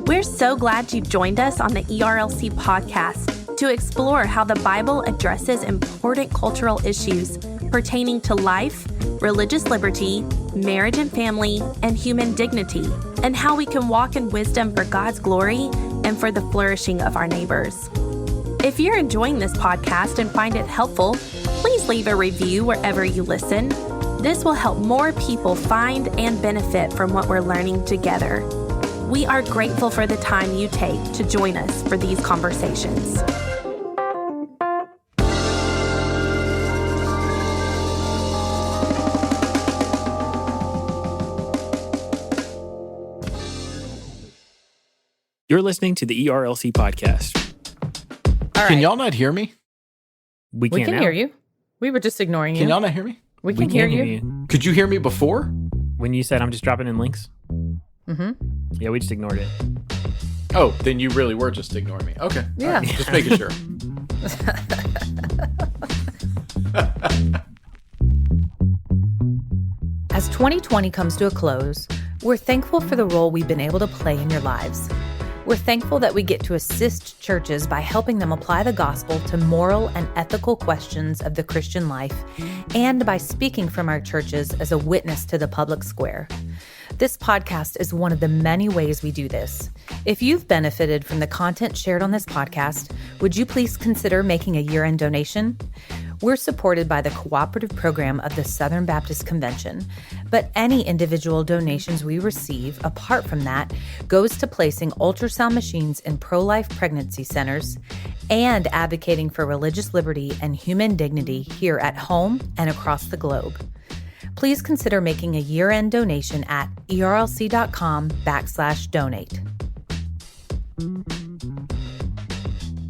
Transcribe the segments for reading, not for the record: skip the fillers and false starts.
We're so glad you've joined us on the ERLC podcast to explore how the Bible addresses important cultural issues pertaining to life, religious liberty, marriage and family, and human dignity, and how we can walk in wisdom for God's glory and for the flourishing of our neighbors. If you're enjoying this podcast and find it helpful, please leave a review wherever you listen. This will help more people find and benefit from what we're learning together. We are grateful for the time you take to join us for these conversations. You're listening to the ERLC podcast. All right. Can y'all not hear me? We can now. hear you. We were just ignoring you. Can y'all not hear me? We can hear you. Could you hear me before? When you said I'm just dropping in links? Mm-hmm. Yeah, we just ignored it. Oh, then you really were just ignoring me. Okay. Yeah. All right, just making sure. As 2020 comes to a close, we're thankful for the role we've been able to play in your lives. We're thankful that we get to assist churches by helping them apply the gospel to moral and ethical questions of the Christian life, and by speaking from our churches as a witness to the public square. This podcast is one of the many ways we do this. If you've benefited from the content shared on this podcast, would you please consider making a year-end donation? We're supported by the cooperative program of the Southern Baptist Convention, but any individual donations we receive apart from that goes to placing ultrasound machines in pro-life pregnancy centers and advocating for religious liberty and human dignity here at home and across the globe. Please consider making a year-end donation at erlc.com/donate.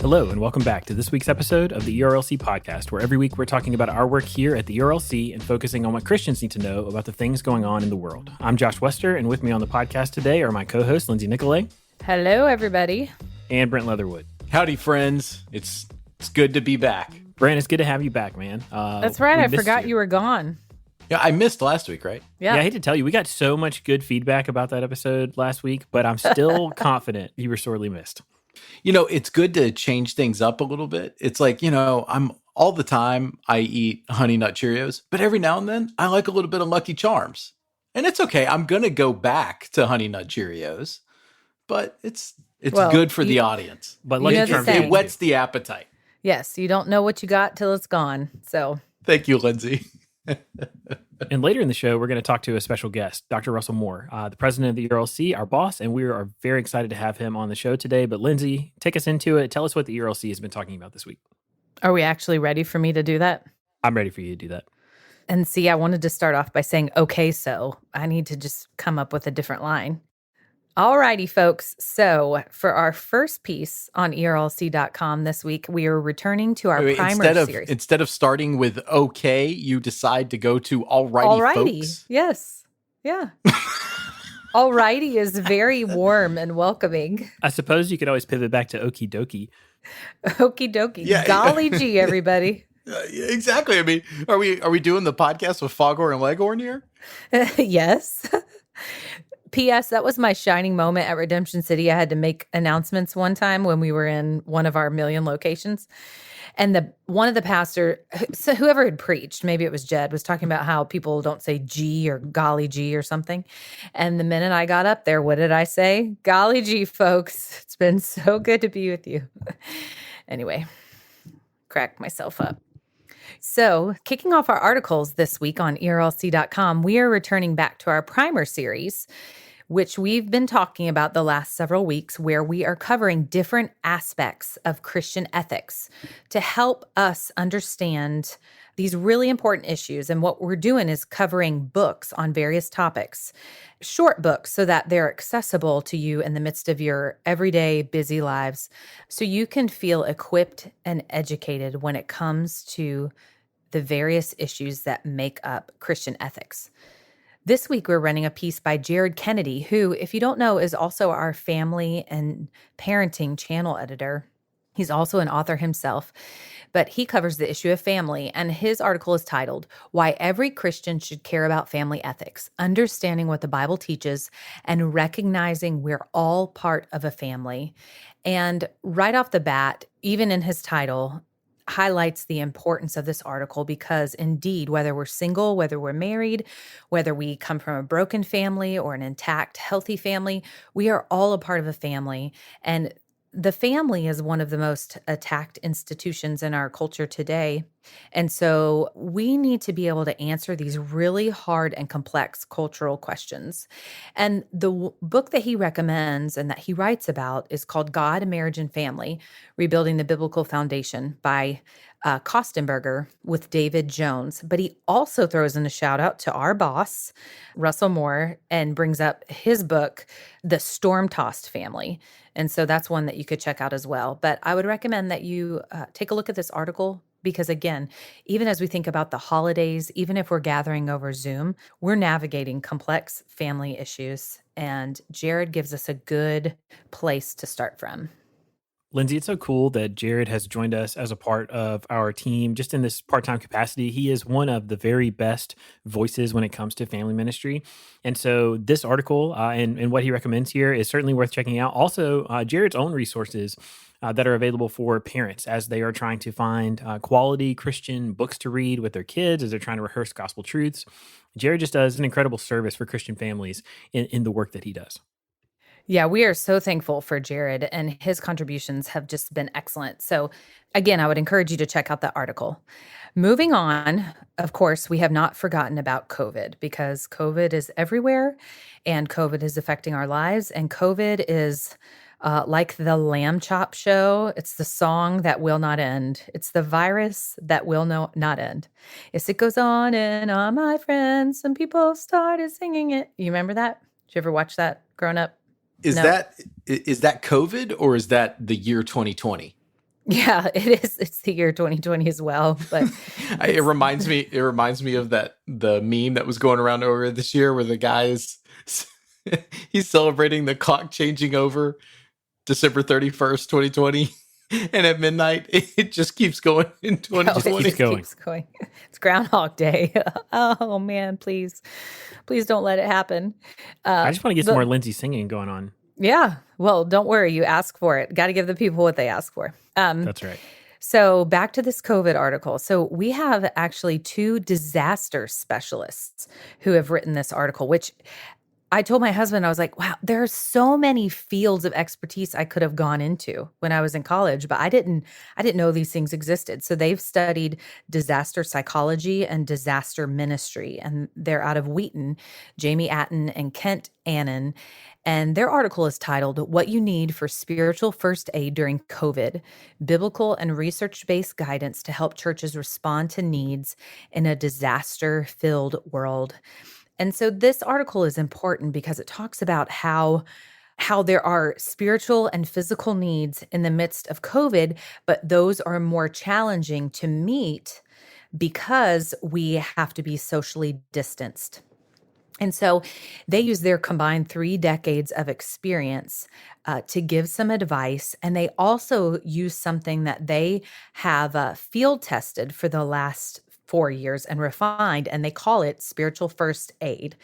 Hello, and welcome back to this week's episode of the ERLC podcast, where every week we're talking about our work here at the ERLC and focusing on what Christians need to know about the things going on in the world. I'm Josh Wester, and with me on the podcast today are my co-hosts, Lindsay Nicolay. Hello, everybody. And Brent Leatherwood. Howdy, friends. It's good to be back. Brent, it's good to have you back, man. That's right. I forgot you were gone. Yeah, I missed last week, right? Yeah, I hate to tell you, we got so much good feedback about that episode last week, but I'm still confident you were sorely missed. You know, it's good to change things up a little bit. It's like, I'm all the time I eat Honey Nut Cheerios, but every now and then I like a little bit of Lucky Charms. And it's okay. I'm going to go back to Honey Nut Cheerios, but it's good for the audience. But Lucky Charms, it whets the appetite. Yes, you don't know what you got till it's gone. So thank you, Lindsay. And later in the show, we're going to talk to a special guest, Dr. Russell Moore, the president of the ERLC, our boss, and we are very excited to have him on the show today. But Lindsay, take us into it. Tell us what the ERLC has been talking about this week. Are we actually ready for me to do that? I'm ready for you to do that. And see, I wanted to start off by saying, okay, so I need to just come up with a different line. Alrighty, folks. So for our first piece on ERLC.com this week, we are returning to our primer series. Instead of starting with okay, you decide to go to alrighty, folks. Yes. Yeah. Alrighty is very warm and welcoming. I suppose you could always pivot back to okie dokie. Okie dokie. Yeah. Golly gee, everybody. Exactly. I mean, are we doing the podcast with Foghorn and Leghorn here? Yes. P.S. That was my shining moment at Redemption City. I had to make announcements one time when we were in one of our million locations. And one of the pastor, so whoever had preached, maybe it was Jed, was talking about how people don't say gee or golly gee or something. And the minute I got up there, what did I say? Golly gee, folks. It's been so good to be with you. Anyway, cracked myself up. So, kicking off our articles this week on ERLC.com, we are returning back to our primer series, which we've been talking about the last several weeks, where we are covering different aspects of Christian ethics to help us understand these really important issues. And what we're doing is covering books on various topics, short books, so that they're accessible to you in the midst of your everyday busy lives, so you can feel equipped and educated when it comes to the various issues that make up Christian ethics. This week, we're running a piece by Jared Kennedy, who, if you don't know, is also our family and parenting channel editor. He's also an author himself, but he covers the issue of family. And his article is titled, Why Every Christian Should Care About Family Ethics, Understanding What the Bible Teaches and Recognizing We're All Part of a Family. And right off the bat, even in his title, highlights the importance of this article because indeed, whether we're single, whether we're married, whether we come from a broken family or an intact, healthy family, we are all a part of a family. And the family is one of the most attacked institutions in our culture today. And so we need to be able to answer these really hard and complex cultural questions. And the book that he recommends and that he writes about is called God, Marriage, and Family, Rebuilding the Biblical Foundation by Kostenberger with David Jones. But he also throws in a shout out to our boss, Russell Moore, and brings up his book, The Storm-Tossed Family. And so that's one that you could check out as well. But I would recommend that you take a look at this article because, again, even as we think about the holidays, even if we're gathering over Zoom, we're navigating complex family issues. And Jared gives us a good place to start from. Lindsay, it's so cool that Jared has joined us as a part of our team just in this part-time capacity. He is one of the very best voices when it comes to family ministry. And so this article and what he recommends here is certainly worth checking out. Also, Jared's own resources that are available for parents as they are trying to find quality Christian books to read with their kids, as they're trying to rehearse gospel truths. Jared just does an incredible service for Christian families in the work that he does. Yeah, we are so thankful for Jared, and his contributions have just been excellent. So again, I would encourage you to check out that article. Moving on, of course, we have not forgotten about COVID because COVID is everywhere and COVID is affecting our lives. And COVID is like the lamb chop show. It's the song that will not end. It's the virus that will not end. Yes, it goes on and on, my friends. Some people started singing it. You remember that? Did you ever watch that growing up? Is No. that COVID or is that the year 2020? Yeah, it is. It's the year 2020 as well. But It reminds me of the meme that was going around earlier this year where the guy is he's celebrating the clock changing over December 31st, 2020. And at midnight, it just keeps going in 2020. It keeps going. It's Groundhog Day. Oh man, please don't let it happen. I just want to get some more Lindsay singing going on. Yeah. Well, don't worry. You ask for it. Got to give the people what they ask for. That's right. So back to this COVID article. So we have actually 2 disaster specialists who have written this article, which I told my husband, I was like, wow, there are so many fields of expertise I could have gone into when I was in college, but I didn't know these things existed. So they've studied disaster psychology and disaster ministry, and they're out of Wheaton, Aten and Kent Annan. And their article is titled, What You Need for Spiritual First Aid During COVID, Biblical and Research-Based Guidance to Help Churches Respond to Needs in a Disaster-Filled World. And so this article is important because it talks about how there are spiritual and physical needs in the midst of COVID, but those are more challenging to meet because we have to be socially distanced. And so they use their combined 3 decades of experience to give some advice. And they also use something that they have field tested for the last 4 years and refined, and they call it spiritual first aid.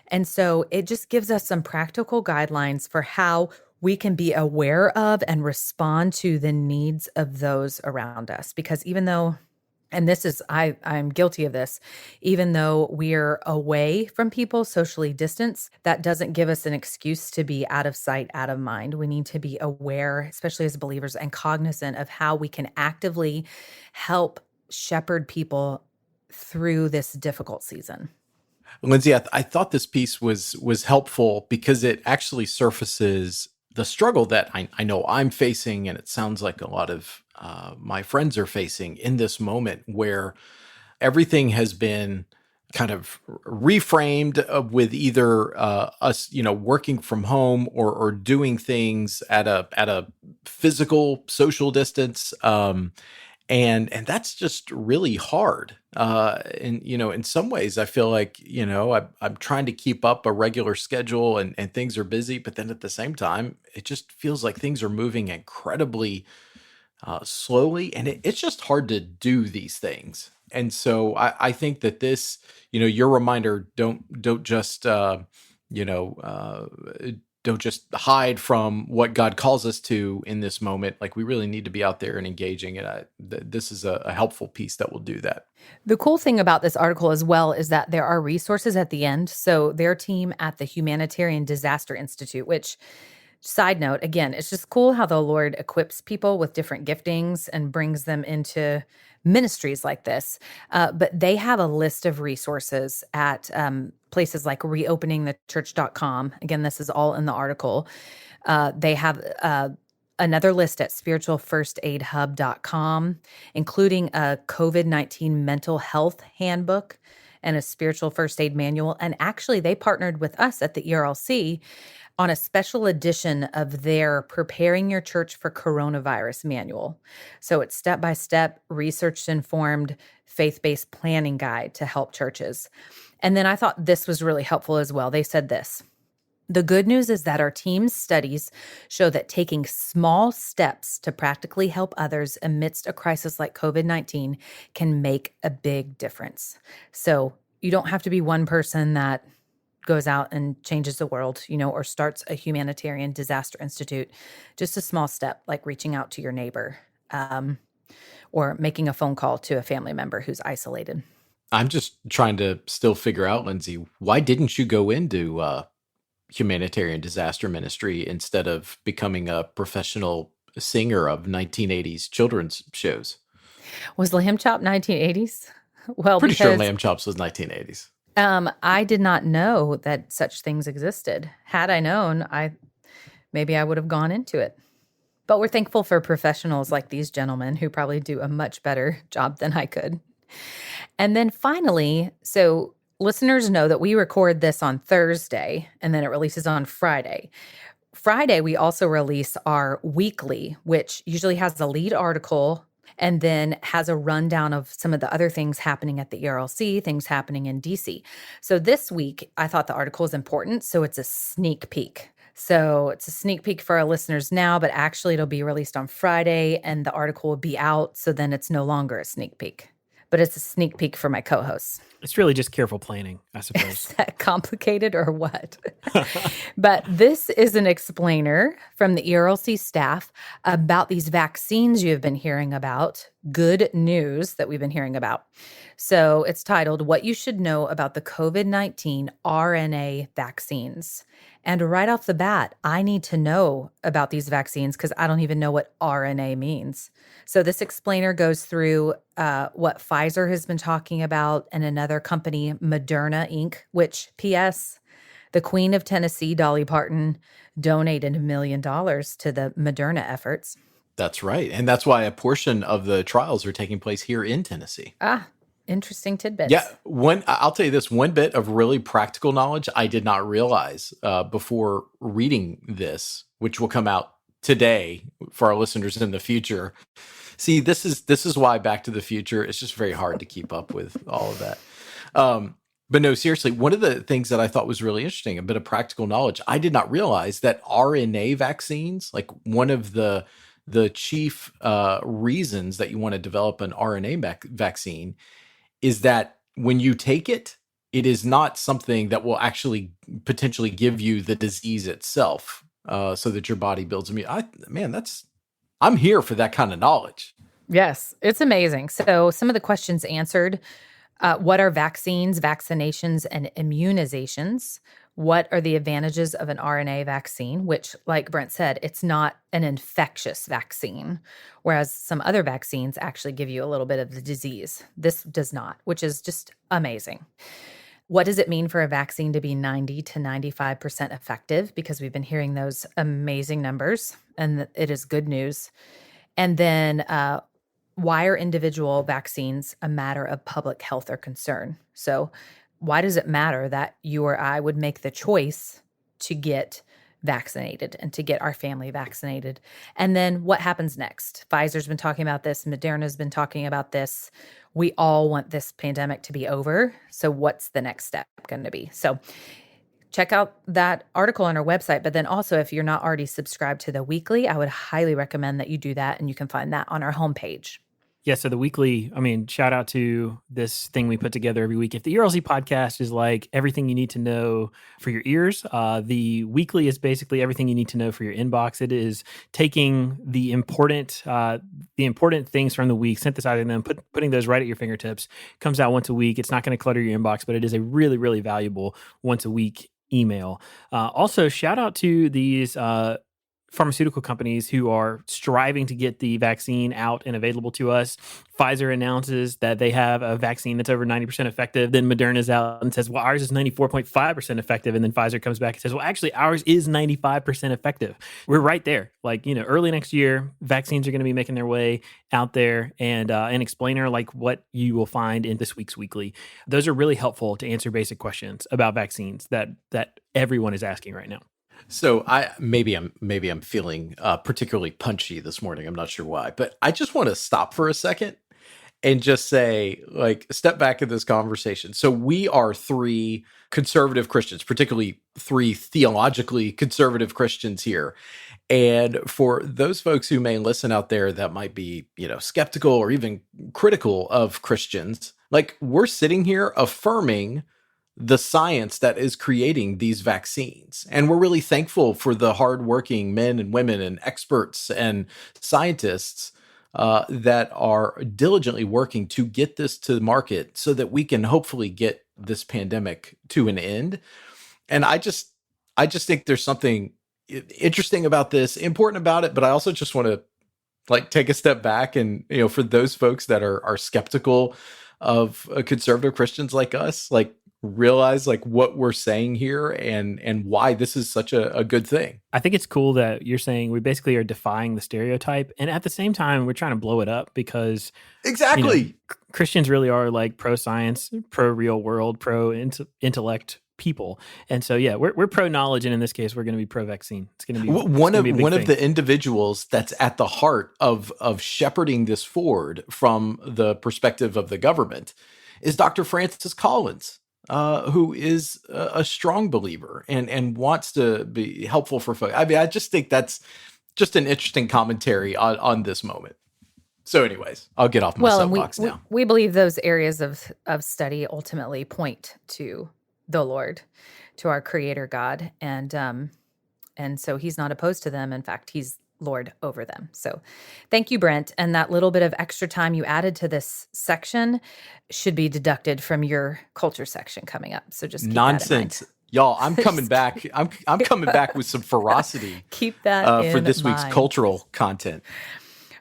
And so it just gives us some practical guidelines for how we can be aware of and respond to the needs of those around us. Because even though, and this is, I'm guilty of this, even though we're away from people, socially distanced, that doesn't give us an excuse to be out of sight, out of mind. We need to be aware, especially as believers, and cognizant of how we can actively help shepherd people through this difficult season. Lindsay, I thought this piece was helpful because it actually surfaces the struggle that I know I'm facing, and it sounds like a lot of my friends are facing in this moment where everything has been kind of reframed with either us, working from home or doing things at a physical social distance. And that's just really hard. And, in some ways I feel like, I'm trying to keep up a regular schedule and things are busy, but then at the same time, it just feels like things are moving incredibly slowly, and it's just hard to do these things. And so I think that this, your reminder, don't just don't just hide from what God calls us to in this moment. Like, we really need to be out there and engaging. And this is a helpful piece that will do that. The cool thing about this article as well is that there are resources at the end. So their team at the Humanitarian Disaster Institute, which, side note, again, it's just cool how the Lord equips people with different giftings and brings them into ministries like this. But they have a list of resources at places like reopeningthechurch.com. Again, this is all in the article. They have another list at spiritualfirstaidhub.com, including a COVID-19 mental health handbook and a spiritual first aid manual. And actually, they partnered with us at the ERLC on a special edition of their Preparing Your Church for Coronavirus manual. So it's step-by-step, research-informed, faith-based planning guide to help churches. And then I thought this was really helpful as well. They said this: the good news is that our team's studies show that taking small steps to practically help others amidst a crisis like COVID-19 can make a big difference. So you don't have to be one person that goes out and changes the world, or starts a humanitarian disaster institute. Just a small step, like reaching out to your neighbor, or making a phone call to a family member who's isolated. I'm just trying to still figure out, Lindsay, why didn't you go into humanitarian disaster ministry instead of becoming a professional singer of 1980s children's shows? Was Lamb Chop 1980s? Well, pretty sure Lamb Chops was 1980s. I did not know that such things existed. Had I known, maybe I would have gone into it. But we're thankful for professionals like these gentlemen who probably do a much better job than I could. And then finally, so listeners know that we record this on Thursday and then it releases on Friday. Friday, we also release our weekly, which usually has the lead article and then has a rundown of some of the other things happening at the ERLC, things happening in DC. So this week, I thought the article is important, so it's a sneak peek. So it's a sneak peek for our listeners now, but actually it'll be released on Friday and the article will be out, so then it's no longer a sneak peek. But it's a sneak peek for my co-hosts. It's really just careful planning, I suppose. Is that complicated or what? But this is an explainer from the ERLC staff about these vaccines you have been hearing about, good news that we've been hearing about. So it's titled, What You Should Know About the COVID-19 RNA Vaccines. And right off the bat, I need to know about these vaccines because I don't even know what RNA means. So this explainer goes through what Pfizer has been talking about and another company, Moderna Inc., which, P.S., the Queen of Tennessee, Dolly Parton, donated $1 million to the Moderna efforts. That's right. And that's why a portion of the trials are taking place here in Tennessee. Interesting tidbits. Yeah. I'll tell you this, one bit of really practical knowledge I did not realize before reading this, which will come out today for our listeners in the future. See, this is why Back to the Future, it's just very hard to keep up with all of that. But no, seriously, one of the things that I thought was really interesting, a bit of practical knowledge, I did not realize that RNA vaccines, like one of the chief reasons that you want to develop an RNA vaccine is that when you take it, it is not something that will actually potentially give you the disease itself, so that your body builds immunity. I'm here for that kind of knowledge. Yes, it's amazing. So some of the questions answered, what are vaccines, vaccinations, and immunizations? What are the advantages of an RNA vaccine, which, like Brent said, it's not an infectious vaccine, whereas some other vaccines actually give you a little bit of the disease. This does not, which is just amazing. What does it mean for a vaccine to be 90 to 95% effective? Because we've been hearing those amazing numbers, and it is good news. And then why are individual vaccines a matter of public health or concern? So why does it matter that you or I would make the choice to get vaccinated and to get our family vaccinated? And then what happens next? Pfizer's been talking about this. Moderna's been talking about this. We all want this pandemic to be over. So what's the next step going to be? So check out that article on our website. But then also, if you're not already subscribed to the weekly, I would highly recommend that you do that. And you can find that on our homepage. Yeah, so the weekly, shout out to this thing we put together every week. If the ERLC podcast is like everything you need to know for your ears, the weekly is basically everything you need to know for your inbox. It is taking the important things from the week, synthesizing them, putting those right at your fingertips. Comes out once a week. It's not going to clutter your inbox, but it is a really, really valuable once a week email. Also, shout out to these pharmaceutical companies who are striving to get the vaccine out and available to us. Pfizer announces that they have a vaccine that's over 90% effective. Then Moderna's out and says, well, ours is 94.5% effective. And then Pfizer comes back and says, well, actually, ours is 95% effective. We're right there. Early next year, vaccines are going to be making their way out there, and an explainer like what you will find in this week's weekly. Those are really helpful to answer basic questions about vaccines that everyone is asking right now. So maybe I'm feeling particularly punchy this morning. I'm not sure why, but I just want to stop for a second and just say, step back in this conversation. So we are three conservative Christians, particularly three theologically conservative Christians here. And for those folks who may listen out there that might be, skeptical or even critical of Christians, we're sitting here affirming the science that is creating these vaccines. And we're really thankful for the hardworking men and women and experts and scientists that are diligently working to get this to the market so that we can hopefully get this pandemic to an end. And I just think there's something interesting about this, important about it, but I also just want to take a step back and, for those folks that are skeptical of conservative Christians like us, realize what we're saying here and why this is such a good thing. I think it's cool that you're saying we basically are defying the stereotype, and at the same time we're trying to blow it up because exactly Christians really are pro science, pro real world, pro intellect people. And so we're pro knowledge, and in this case we're going to be pro vaccine. It's going to be one of the individuals that's at the heart of shepherding this forward from the perspective of the government is Dr. Francis Collins. Who is a strong believer and wants to be helpful for folks. I just think that's just an interesting commentary on this moment. So anyways, I'll get off my soapbox now. We believe those areas of study ultimately point to the Lord, to our Creator God. And so he's not opposed to them. In fact, he's Lord over them. So thank you, Brent. And that little bit of extra time you added to this section should be deducted from your culture section coming up. So just keep nonsense. That in mind. Y'all, I'm coming back. I'm coming back with some ferocity. Keep that for this week's cultural content.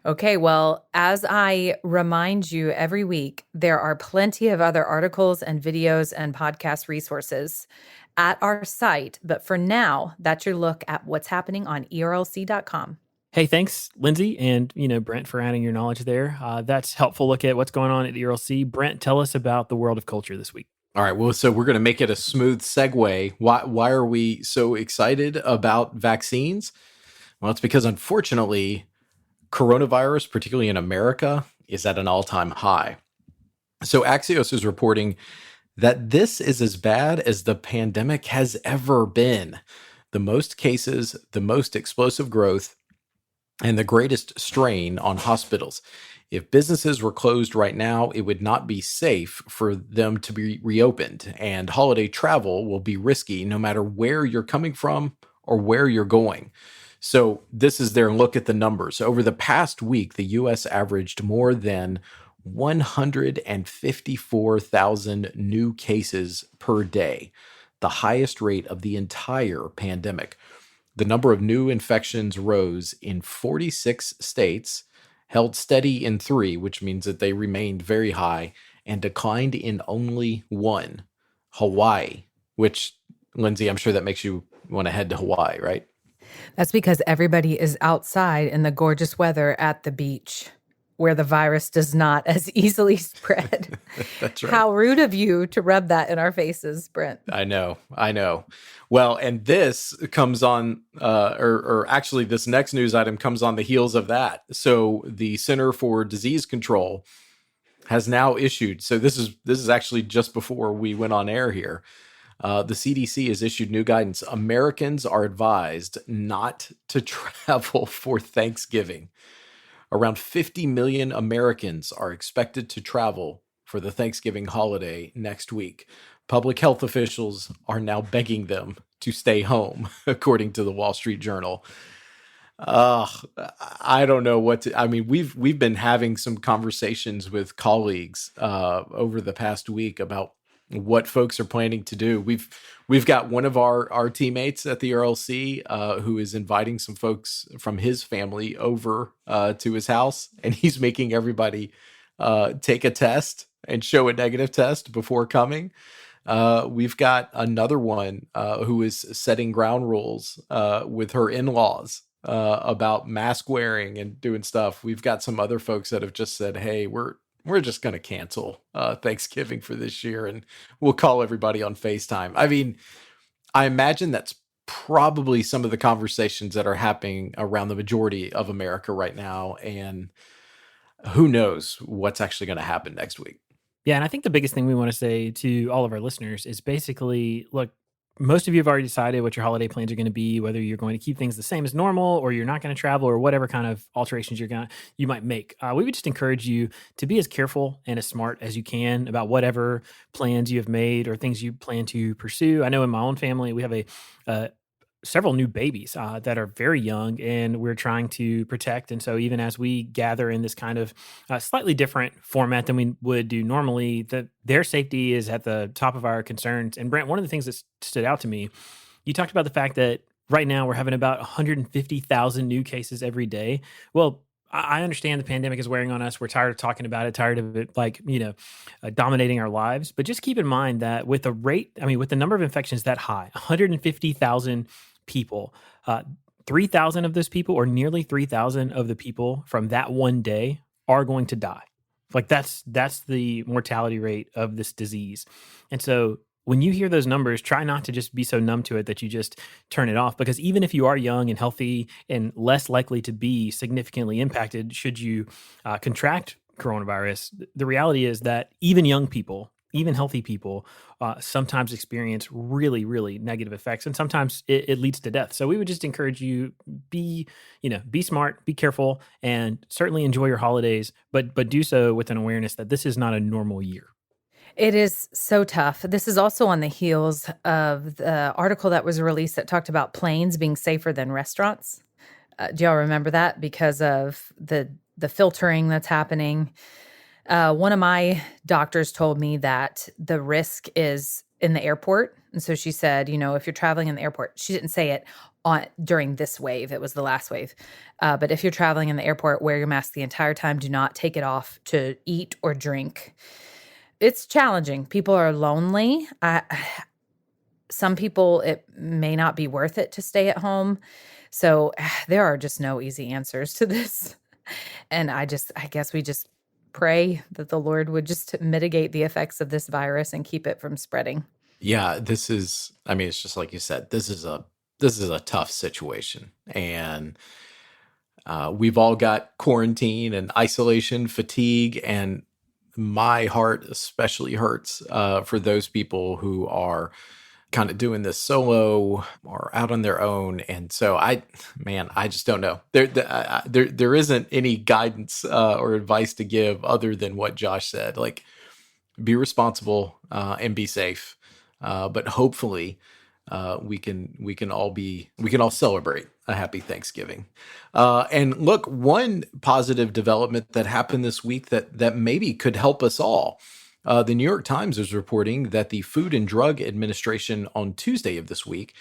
Okay, well, as I remind you every week, there are plenty of other articles and videos and podcast resources at our site. But for now, that's your look at what's happening on ERLC.com. Hey, thanks, Lindsay, and Brent, for adding your knowledge there. That's helpful look at what's going on at the ERLC. Brent, tell us about the world of culture this week. All right, well, so we're going to make it a smooth segue. Why are we so excited about vaccines? Well, it's because, unfortunately, coronavirus, particularly in America, is at an all-time high. So Axios is reporting that this is as bad as the pandemic has ever been. The most cases, the most explosive growth, and the greatest strain on hospitals. If businesses were closed right now, it would not be safe for them to be reopened, and holiday travel will be risky no matter where you're coming from or where you're going. So this is their look at the numbers. Over the past week, the U.S. averaged more than 154,000 new cases per day, the highest rate of the entire pandemic. The number of new infections rose in 46 states, held steady in 3, which means that they remained very high, and declined in only 1, Hawaii, which, Lindsay, I'm sure that makes you want to head to Hawaii, right? That's because everybody is outside in the gorgeous weather at the beach, where the virus does not as easily spread. That's right. How rude of you to rub that in our faces, Brent. I know. Well, and this comes on, or actually this next news item comes on the heels of that. So the Center for Disease Control has now issued, so this is actually just before we went on air here, The CDC has issued new guidance. Americans are advised not to travel for Thanksgiving. Around 50 million Americans are expected to travel for the Thanksgiving holiday next week. Public health officials are now begging them to stay home, according to the Wall Street Journal. I don't know what to. I mean, we've been having some conversations with colleagues over the past week about what folks are planning to do. We've got one of our teammates at the ERLC who is inviting some folks from his family over to his house, and he's making everybody take a test and show a negative test before coming. We've got another one who is setting ground rules with her in-laws about mask wearing and doing stuff. We've got some other folks that have just said, hey, we're just going to cancel Thanksgiving for this year, and we'll call everybody on FaceTime. I mean, I imagine that's probably some of the conversations that are happening around the majority of America right now, and who knows what's actually going to happen next week. Yeah, and I think the biggest thing we want to say to all of our listeners is basically, look, most of you have already decided what your holiday plans are going to be, whether you're going to keep things the same as normal or you're not going to travel or whatever kind of alterations you might make. We would just encourage you to be as careful and as smart as you can about whatever plans you have made or things you plan to pursue. I know in my own family, we have several new babies that are very young, and we're trying to protect. And so even as we gather in this kind of slightly different format than we would do normally, their safety is at the top of our concerns. And Brent, one of the things that stood out to me, you talked about the fact that right now we're having about 150,000 new cases every day. Well, I understand the pandemic is wearing on us. We're tired of talking about it, tired of it, dominating our lives. But just keep in mind that with the number of infections that high, 150,000 people, 3,000 of those people, or nearly 3,000 of the people from that one day, are going to die. Like that's the mortality rate of this disease. And so when you hear those numbers, try not to just be so numb to it that you just turn it off, because even if you are young and healthy and less likely to be significantly impacted should you contract coronavirus, the reality is that even young people, even healthy people, sometimes experience really, really negative effects, and sometimes it leads to death. So we would just encourage you, be smart, be careful, and certainly enjoy your holidays, but do so with an awareness that this is not a normal year. It is so tough. This is also on the heels of the article that was released that talked about planes being safer than restaurants. Do y'all remember that? Because of the filtering that's happening. One of my doctors told me that the risk is in the airport. And so she said, if you're traveling in the airport, she didn't say it during this wave. It was the last wave. But if you're traveling in the airport, wear your mask the entire time. Do not take it off to eat or drink. It's challenging. People are lonely. Some people, it may not be worth it to stay at home. So there are just no easy answers to this. And I guess we just pray that the Lord would just mitigate the effects of this virus and keep it from spreading. Yeah, it's just like you said, this is a tough situation. And we've all got quarantine and isolation fatigue, and my heart especially hurts for those people who are kind of doing this solo or out on their own. And so I just don't know. There isn't any guidance or advice to give other than what Josh said. Like, be responsible and be safe. But hopefully we can all celebrate a happy Thanksgiving. And look, one positive development that happened this week that maybe could help us all. The New York Times is reporting that the Food and Drug Administration on Tuesday of this week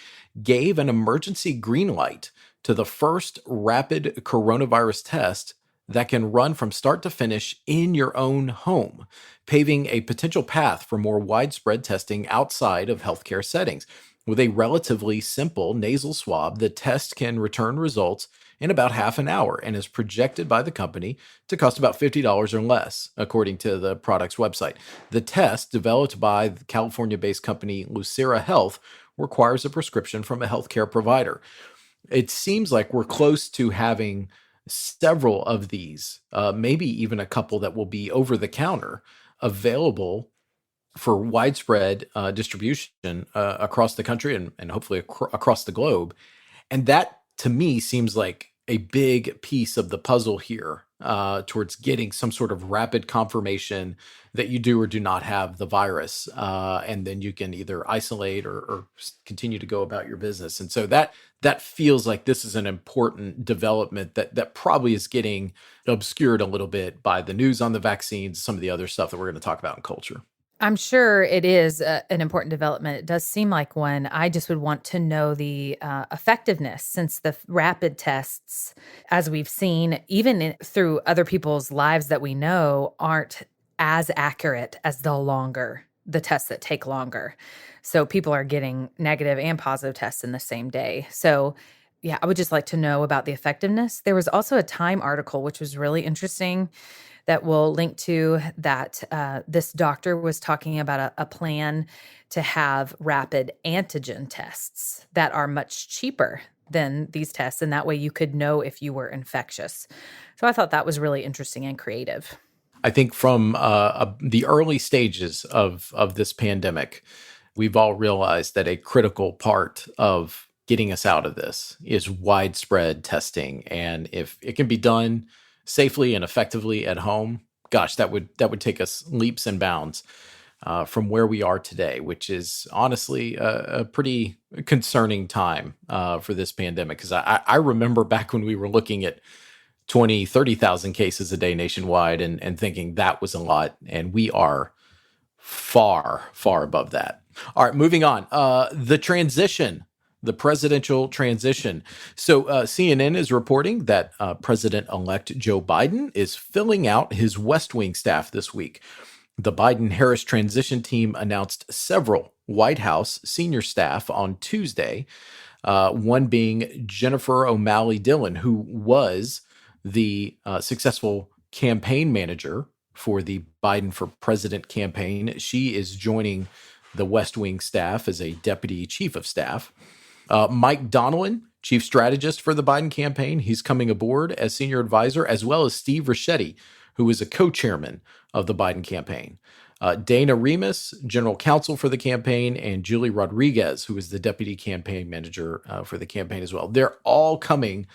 gave an emergency green light to the first rapid coronavirus test that can run from start to finish in your own home, paving a potential path for more widespread testing outside of healthcare settings. With a relatively simple nasal swab, the test can return results in about half an hour and is projected by the company to cost about $50 or less, according to the product's website. The test, developed by the California-based company Lucira Health, requires a prescription from a healthcare provider. It seems like we're close to having several of these, maybe even a couple that will be over the counter, available for widespread distribution across the country and hopefully across the globe. And that, to me, seems like a big piece of the puzzle here towards getting some sort of rapid confirmation that you do or do not have the virus. And then you can either isolate or continue to go about your business. And so that feels like this is an important development that probably is getting obscured a little bit by the news on the vaccines, some of the other stuff that we're going to talk about in culture. I'm sure it is an important development. It does seem like one. I just would want to know the effectiveness, since the rapid tests, as we've seen, even through other people's lives that we know, aren't as accurate as the tests that take longer. So people are getting negative and positive tests in the same day. So yeah, I would just like to know about the effectiveness. There was also a Time article, which was really interesting, that we'll link to, that this doctor was talking about a plan to have rapid antigen tests that are much cheaper than these tests. And that way you could know if you were infectious. So I thought that was really interesting and creative. I think from the early stages of this pandemic, we've all realized that a critical part of getting us out of this is widespread testing. And if it can be done safely and effectively at home, gosh, that would take us leaps and bounds from where we are today, which is honestly a pretty concerning time for this pandemic. Because I remember back when we were looking at 20, 30,000 cases a day nationwide and thinking that was a lot. And we are far, far above that. All right, moving on. The presidential transition. So CNN is reporting that President-elect Joe Biden is filling out his West Wing staff this week. The Biden-Harris transition team announced several White House senior staff on Tuesday, one being Jennifer O'Malley Dillon, who was the successful campaign manager for the Biden for President campaign. She is joining the West Wing staff as a deputy chief of staff. Mike Donilon, chief strategist for the Biden campaign, he's coming aboard as senior advisor, as well as Steve Ricchetti, who is a co-chairman of the Biden campaign. Dana Remus, general counsel for the campaign, and Julie Rodriguez, who is the deputy campaign manager for the campaign as well. They're all coming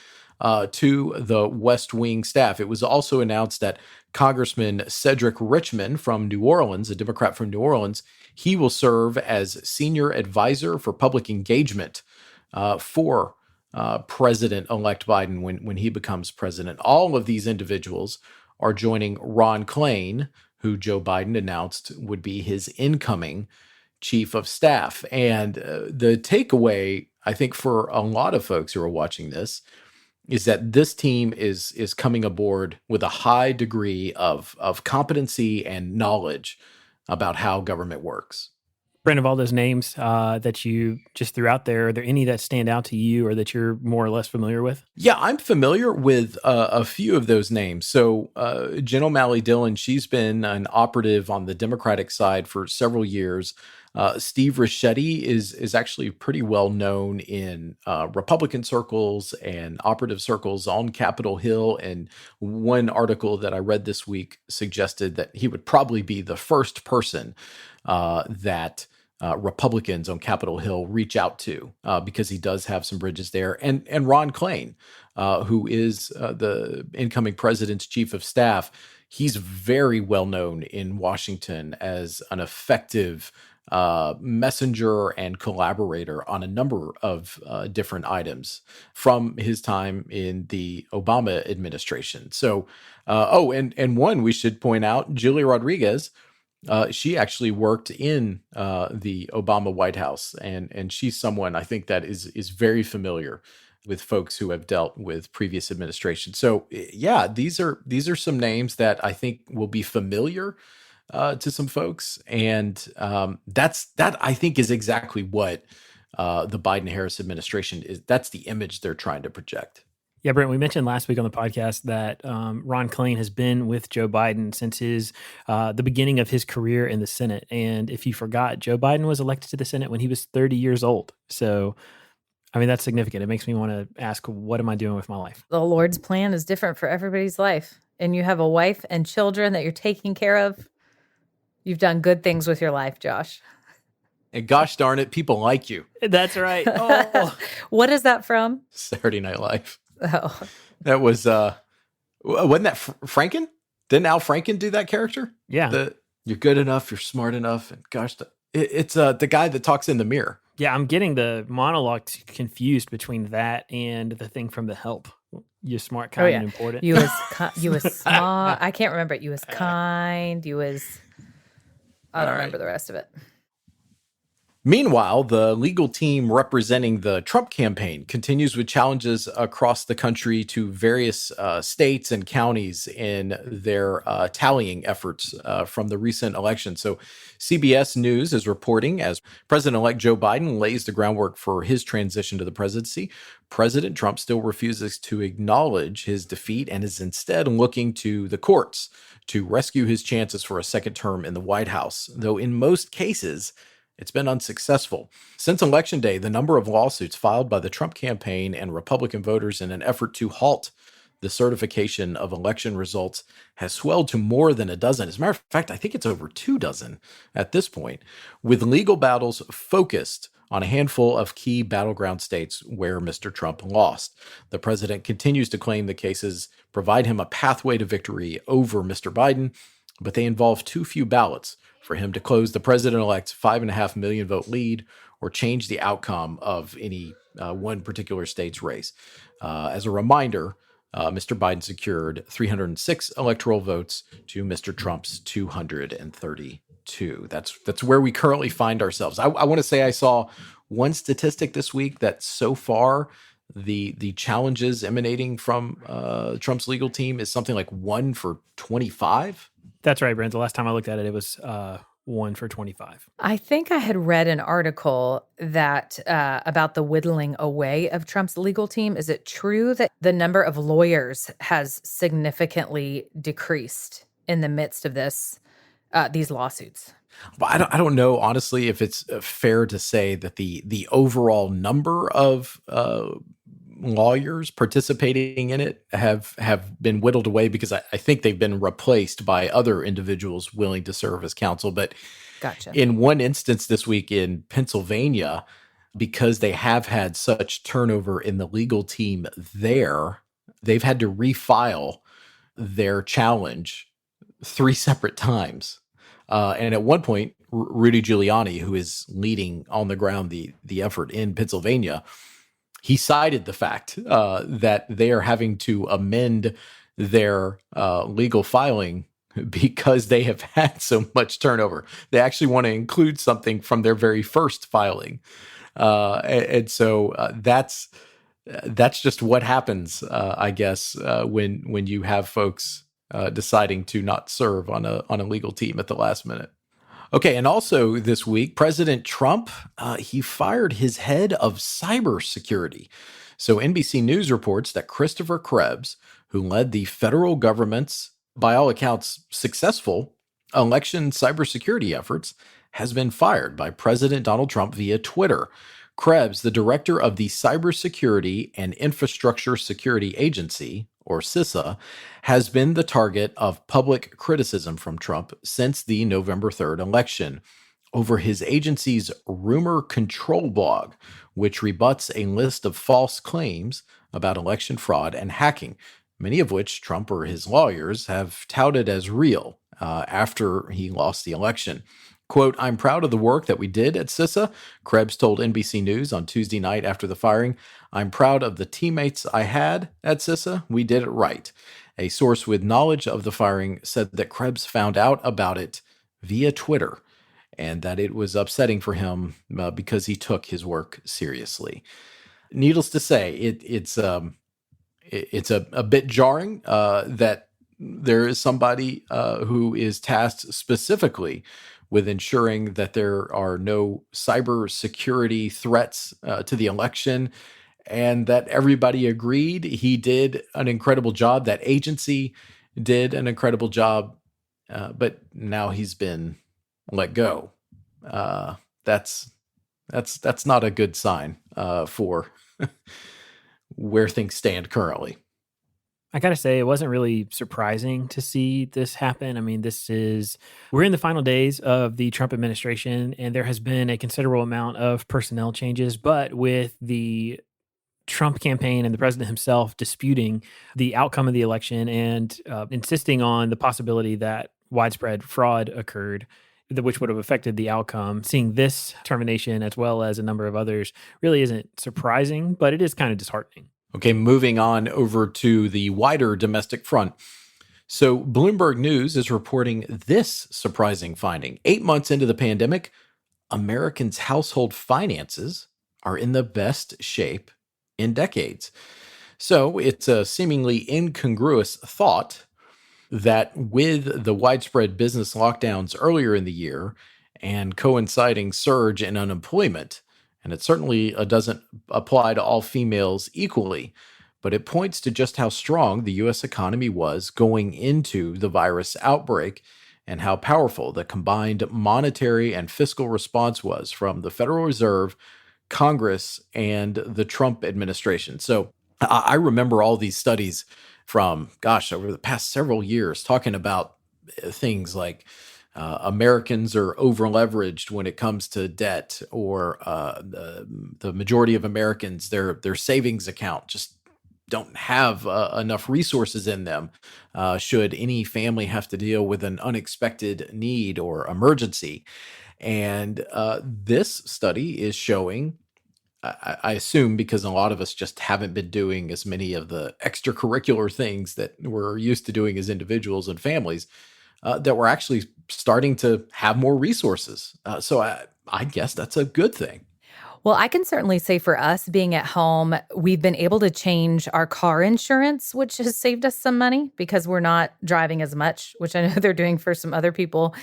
to the West Wing staff. It was also announced that Congressman Cedric Richmond from New Orleans, a Democrat from New Orleans, he will serve as senior advisor for public engagement for President-elect Biden when he becomes president. All of these individuals are joining Ron Klain, who Joe Biden announced would be his incoming chief of staff. And the takeaway, I think, for a lot of folks who are watching this is that this team is coming aboard with a high degree of competency and knowledge about how government works. Brent, of all those names that you just threw out there, are there any that stand out to you or that you're more or less familiar with? Yeah, I'm familiar with a few of those names. So Jen O'Malley Dillon, she's been an operative on the Democratic side for several years. Steve Ricchetti is actually pretty well known in Republican circles and operative circles on Capitol Hill. And one article that I read this week suggested that he would probably be the first person that Republicans on Capitol Hill reach out to because he does have some bridges there. And Ron Klain, who is the incoming president's chief of staff, he's very well known in Washington as an effective messenger and collaborator on a number of different items from his time in the Obama administration. So, and one we should point out, Julie Rodriguez, she actually worked in the Obama White House, and she's someone I think that is very familiar with folks who have dealt with previous administrations. So yeah, these are some names that I think will be familiar to some folks, and that I think is exactly what the Biden-Harris administration is. That's the image they're trying to project. Yeah, Brent, we mentioned last week on the podcast that Ron Klain has been with Joe Biden since the beginning of his career in the Senate. And if you forgot, Joe Biden was elected to the Senate when he was 30 years old. So, I mean, that's significant. It makes me want to ask, what am I doing with my life? The Lord's plan is different for everybody's life. And you have a wife and children that you're taking care of. You've done good things with your life, Josh. And gosh darn it, people like you. That's right. Oh, What is that from? Saturday Night Live. Oh, That was, wasn't that Franken? Didn't Al Franken do that character? yeah. You're good enough, you're smart enough, and gosh, it's the guy that talks in the mirror. Yeah, I'm getting the monologue confused between that and the thing from The Help. You're smart, kind, and important. You was you was smart. I can't remember it. You was kind. You was. I don't remember the rest of it. Meanwhile, the legal team representing the Trump campaign continues with challenges across the country to various states and counties in their tallying efforts from the recent election. So CBS News is reporting as President-elect Joe Biden lays the groundwork for his transition to the presidency, President Trump still refuses to acknowledge his defeat and is instead looking to the courts to rescue his chances for a second term in the White House, though in most cases, it's been unsuccessful. Since Election Day, the number of lawsuits filed by the Trump campaign and Republican voters in an effort to halt the certification of election results has swelled to more than a dozen. As a matter of fact, I think it's over 24 at this point, with legal battles focused on a handful of key battleground states where Mr. Trump lost. The president continues to claim the cases provide him a pathway to victory over Mr. Biden, but they involve too few ballots for him to close the president-elect's 5.5 million vote lead or change the outcome of any one particular state's race. As a reminder, Mr. Biden secured 306 electoral votes to Mr. Trump's 232. That's where we currently find ourselves. I want to say I saw one statistic this week that so far the challenges emanating from Trump's legal team is something like 1 for 25. That's right, Brent. The last time I looked at it, it was 1 for 25. I think I had read an article that about the whittling away of Trump's legal team. Is it true that the number of lawyers has significantly decreased in the midst of these lawsuits? Well, I don't know, honestly, if it's fair to say that the overall number of lawyers participating in it have been whittled away, because I think they've been replaced by other individuals willing to serve as counsel. But Gotcha. In one instance this week in Pennsylvania, because they have had such turnover in the legal team there, they've had to refile their challenge 3 separate times. And at one point, Rudy Giuliani, who is leading on the ground the effort in Pennsylvania, he cited the fact that they are having to amend their legal filing because they have had so much turnover. They actually want to include something from their very first filing. So that's just what happens, I guess, when you have folks deciding to not serve on a legal team at the last minute. Okay, and also this week, President Trump, he fired his head of cybersecurity. So NBC News reports that Christopher Krebs, who led the federal government's, by all accounts, successful election cybersecurity efforts, has been fired by President Donald Trump via Twitter. Krebs, the director of the Cybersecurity and Infrastructure Security Agency, or CISA, has been the target of public criticism from Trump since the November 3rd election over his agency's rumor control blog, which rebuts a list of false claims about election fraud and hacking, many of which Trump or his lawyers have touted as real after he lost the election. Quote, "I'm proud of the work that we did at CISA," Krebs told NBC News on Tuesday night after the firing. "I'm proud of the teammates I had at CISA. We did it right." A source with knowledge of the firing said that Krebs found out about it via Twitter and that it was upsetting for him because he took his work seriously. Needless to say, it's a bit jarring that there is somebody who is tasked specifically with ensuring that there are no cybersecurity threats to the election, and that everybody agreed he did an incredible job. That agency did an incredible job, but now he's been let go. That's not a good sign for where things stand currently. I got to say, it wasn't really surprising to see this happen. I mean, we're in the final days of the Trump administration, and there has been a considerable amount of personnel changes. But with the Trump campaign and the president himself disputing the outcome of the election and insisting on the possibility that widespread fraud occurred, which would have affected the outcome, seeing this termination as well as a number of others really isn't surprising, but it is kind of disheartening. Okay, moving on over to the wider domestic front. So Bloomberg News is reporting this surprising finding. 8 months into the pandemic, Americans' household finances are in the best shape in decades. So it's a seemingly incongruous thought that with the widespread business lockdowns earlier in the year and coinciding surge in unemployment, and it certainly doesn't apply to all females equally, but it points to just how strong the U.S. economy was going into the virus outbreak and how powerful the combined monetary and fiscal response was from the Federal Reserve, Congress, and the Trump administration. So I remember all these studies from, over the past several years talking about things like Americans are over-leveraged when it comes to debt, or the majority of Americans, their savings account just don't have enough resources in them should any family have to deal with an unexpected need or emergency. And this study is showing, I assume because a lot of us just haven't been doing as many of the extracurricular things that we're used to doing as individuals and families, that we're actually starting to have more resources. So I guess that's a good thing. Well, I can certainly say for us being at home, we've been able to change our car insurance, which has saved us some money because we're not driving as much, which I know they're doing for some other people,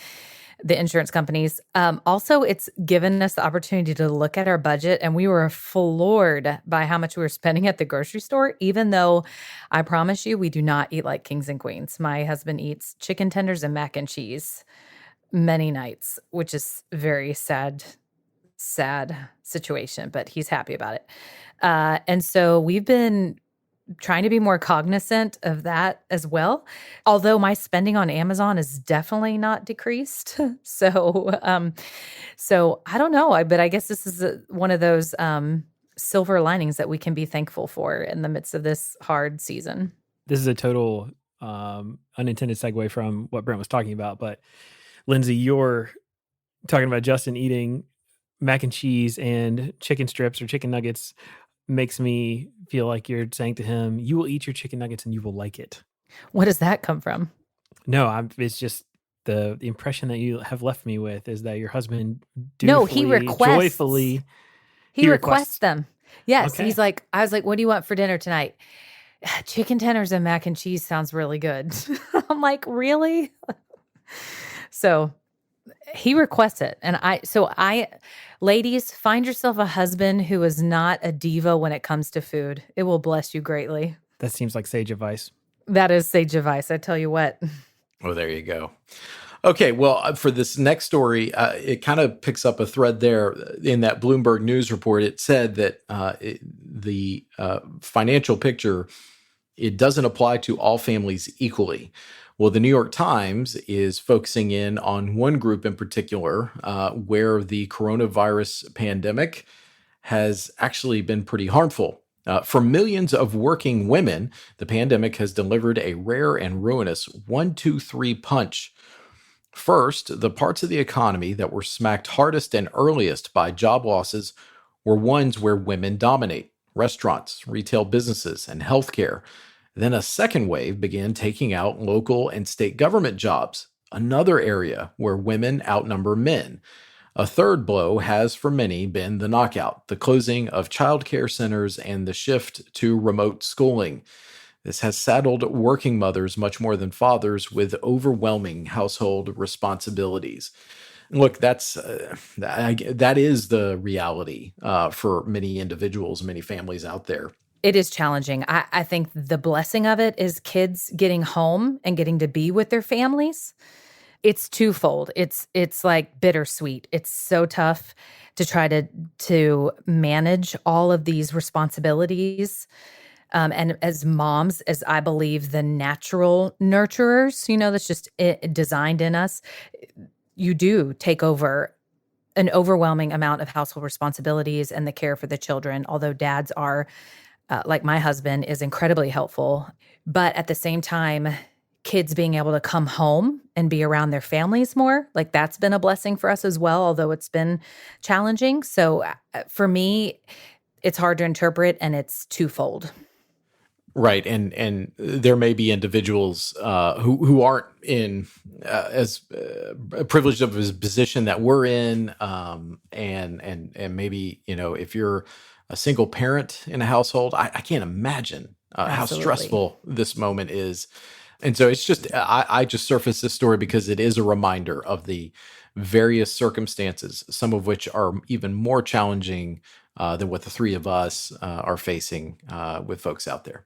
the insurance companies. Also, it's given us the opportunity to look at our budget, and we were floored by how much we were spending at the grocery store, even though I promise you, we do not eat like kings and queens. My husband eats chicken tenders and mac and cheese many nights, which is very sad situation, but he's happy about it. And so we've been trying to be more cognizant of that as well. Although my spending on Amazon is definitely not decreased. So I don't know, but I guess this is one of those silver linings that we can be thankful for in the midst of this hard season. This is a total unintended segue from what Brent was talking about, but Lindsay, you're talking about Justin eating mac and cheese and chicken strips or chicken nuggets makes me feel like you're saying to him, you will eat your chicken nuggets and you will like it. What does that come from? No, it's just the impression that you have left me with is that your husband he requests. Joyfully. He requests them. Yes. Okay. He's like, I was like, what do you want for dinner tonight? Chicken tenders and mac and cheese sounds really good. I'm like, really? So he requests it. And ladies, find yourself a husband who is not a diva when it comes to food. It will bless you greatly. That seems like sage advice. That is sage advice. I tell you what. Oh, there you go. Okay, well, for this next story, it kind of picks up a thread there in that Bloomberg News report. It said that the financial picture, it doesn't apply to all families equally. Well, the New York Times is focusing in on one group in particular where the coronavirus pandemic has actually been pretty harmful. For millions of working women, the pandemic has delivered a rare and ruinous 1-2-3 punch. First, the parts of the economy that were smacked hardest and earliest by job losses were ones where women dominate: restaurants, retail businesses, and healthcare. Then a second wave began taking out local and state government jobs, another area where women outnumber men. A third blow has for many been the knockout, the closing of childcare centers and the shift to remote schooling. This has saddled working mothers much more than fathers with overwhelming household responsibilities. Look, that is the reality for many individuals, many families out there. It is challenging. I think the blessing of it is kids getting home and getting to be with their families. It's twofold. It's like bittersweet. It's so tough to try to manage all of these responsibilities And as moms, as I believe the natural nurturers, that's just designed in us, you do take over an overwhelming amount of household responsibilities and the care for the children, although dads are, like my husband, is incredibly helpful. But at the same time, kids being able to come home and be around their families more, like that's been a blessing for us as well, although it's been challenging. So for me, it's hard to interpret, and it's twofold. Right, and there may be individuals who aren't in as privileged of a position that we're in, and maybe if you're a single parent in a household, I can't imagine how stressful this moment is. And so it's just I just surfaced this story because it is a reminder of the various circumstances, some of which are even more challenging than what the three of us are facing with folks out there.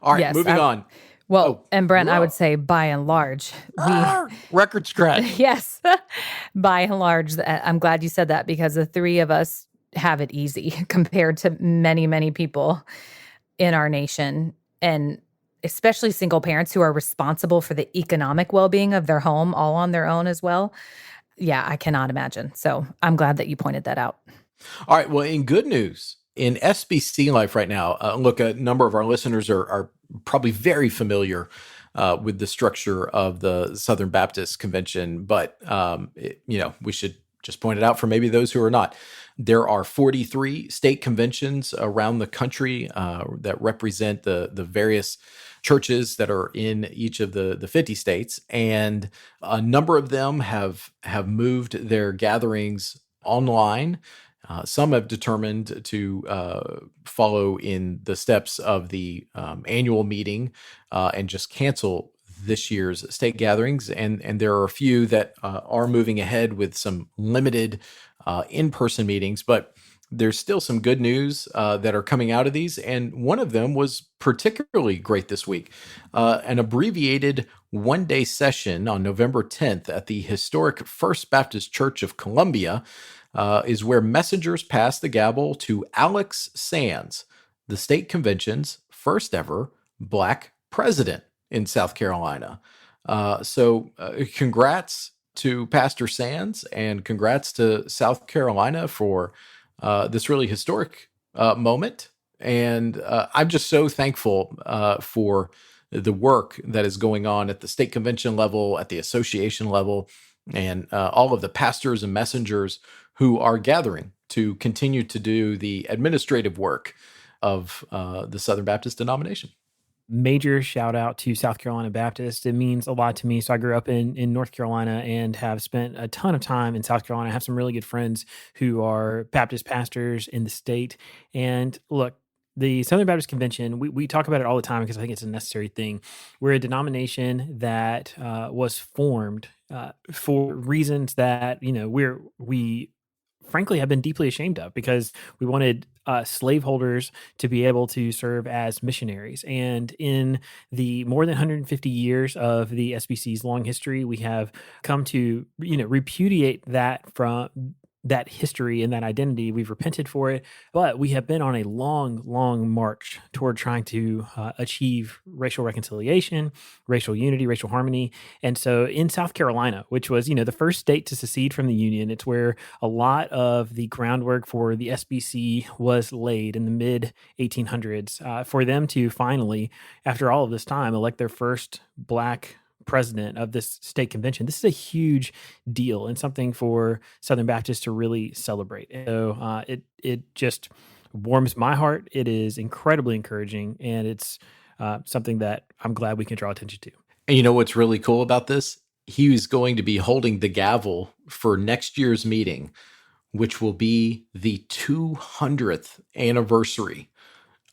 All right, Yes, moving on. Well, and Brent, I whoa. would say by and large, Record scratch. yes, by and large, I'm glad you said that, because the three of us have it easy compared to many, many people in our nation, and especially single parents who are responsible for the economic well-being of their home all on their own as well. Yeah, I cannot imagine. So I'm glad that you pointed that out. All right, well, in good news, in SBC life right now, look, a number of our listeners are probably very familiar with the structure of the Southern Baptist Convention, but we should just point it out for maybe those who are not. There are 43 state conventions around the country that represent the various churches that are in each of the 50 states, and a number of them have moved their gatherings online. Some have determined to follow in the steps of the annual meeting and just cancel this year's state gatherings. And there are a few that are moving ahead with some limited in-person meetings, but there's still some good news that are coming out of these. And one of them was particularly great this week. An abbreviated one-day session on November 10th at the historic First Baptist Church of Columbia is where messengers passed the gavel to Alex Sands, the state convention's first ever Black president in South Carolina. So congrats to Pastor Sands, and congrats to South Carolina for this really historic moment. And I'm just so thankful for the work that is going on at the state convention level, at the association level, and all of the pastors and messengers who are gathering to continue to do the administrative work of the Southern Baptist denomination. Major shout out to South Carolina Baptist. It means a lot to me. So I grew up in North Carolina and have spent a ton of time in South Carolina. I have some really good friends who are Baptist pastors in the state. And look, the Southern Baptist Convention, we talk about it all the time because I think it's a necessary thing. We're a denomination that was formed for reasons that, we frankly have been deeply ashamed of, because we wanted slaveholders to be able to serve as missionaries. And in the more than 150 years of the SBC's long history, we have come to, repudiate that from that history and that identity. We've repented for it, but we have been on a long, long march toward trying to achieve racial reconciliation, racial unity, racial harmony. And so in South Carolina, which was, the first state to secede from the Union, it's where a lot of the groundwork for the SBC was laid in the mid 1800s, for them to finally, after all of this time, elect their first Black president of this state convention. This is a huge deal and something for Southern Baptists to really celebrate. So it just warms my heart. It is incredibly encouraging, and it's something that I'm glad we can draw attention to. And you know what's really cool about this? He is going to be holding the gavel for next year's meeting, which will be the 200th anniversary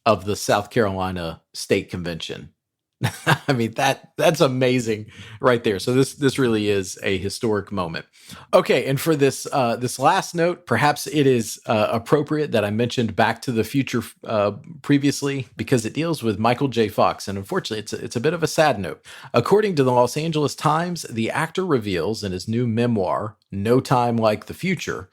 of the South Carolina State Convention. I mean, that's amazing right there. So this really is a historic moment. Okay, and for this last note, perhaps it is appropriate that I mentioned Back to the Future previously, because it deals with Michael J. Fox, and unfortunately, it's a bit of a sad note. According to the Los Angeles Times, the actor reveals in his new memoir, No Time Like the Future,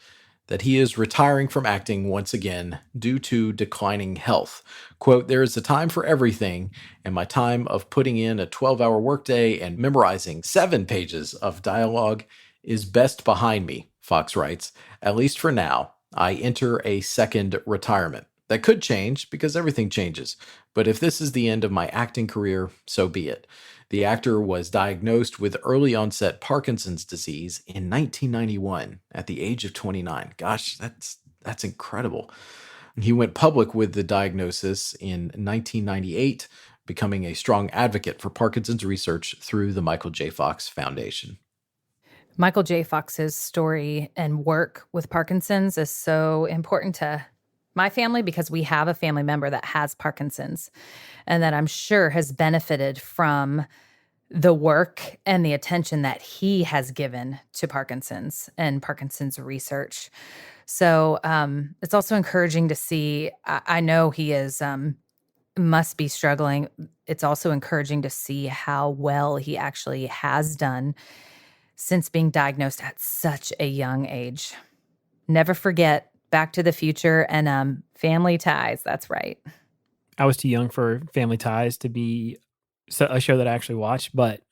that he is retiring from acting once again due to declining health. Quote, "There is a time for everything, and my time of putting in a 12-hour workday and memorizing 7 pages of dialogue is best behind me," Fox writes. "At least for now, I enter a second retirement. That could change because everything changes. But if this is the end of my acting career, so be it." The actor was diagnosed with early onset Parkinson's disease in 1991 at the age of 29. Gosh, that's incredible. He went public with the diagnosis in 1998, becoming a strong advocate for Parkinson's research through the Michael J. Fox Foundation. Michael J. Fox's story and work with Parkinson's is so important to my family because we have a family member that has Parkinson's and that I'm sure has benefited from the work and the attention that he has given to Parkinson's and Parkinson's research. So it's also encouraging to see. I know he is must be struggling. It's also encouraging to see how well he actually has done since being diagnosed at such a young age. Never forget Back to the Future and Family Ties. That's right. I was too young for Family Ties to be a show that I actually watched, but,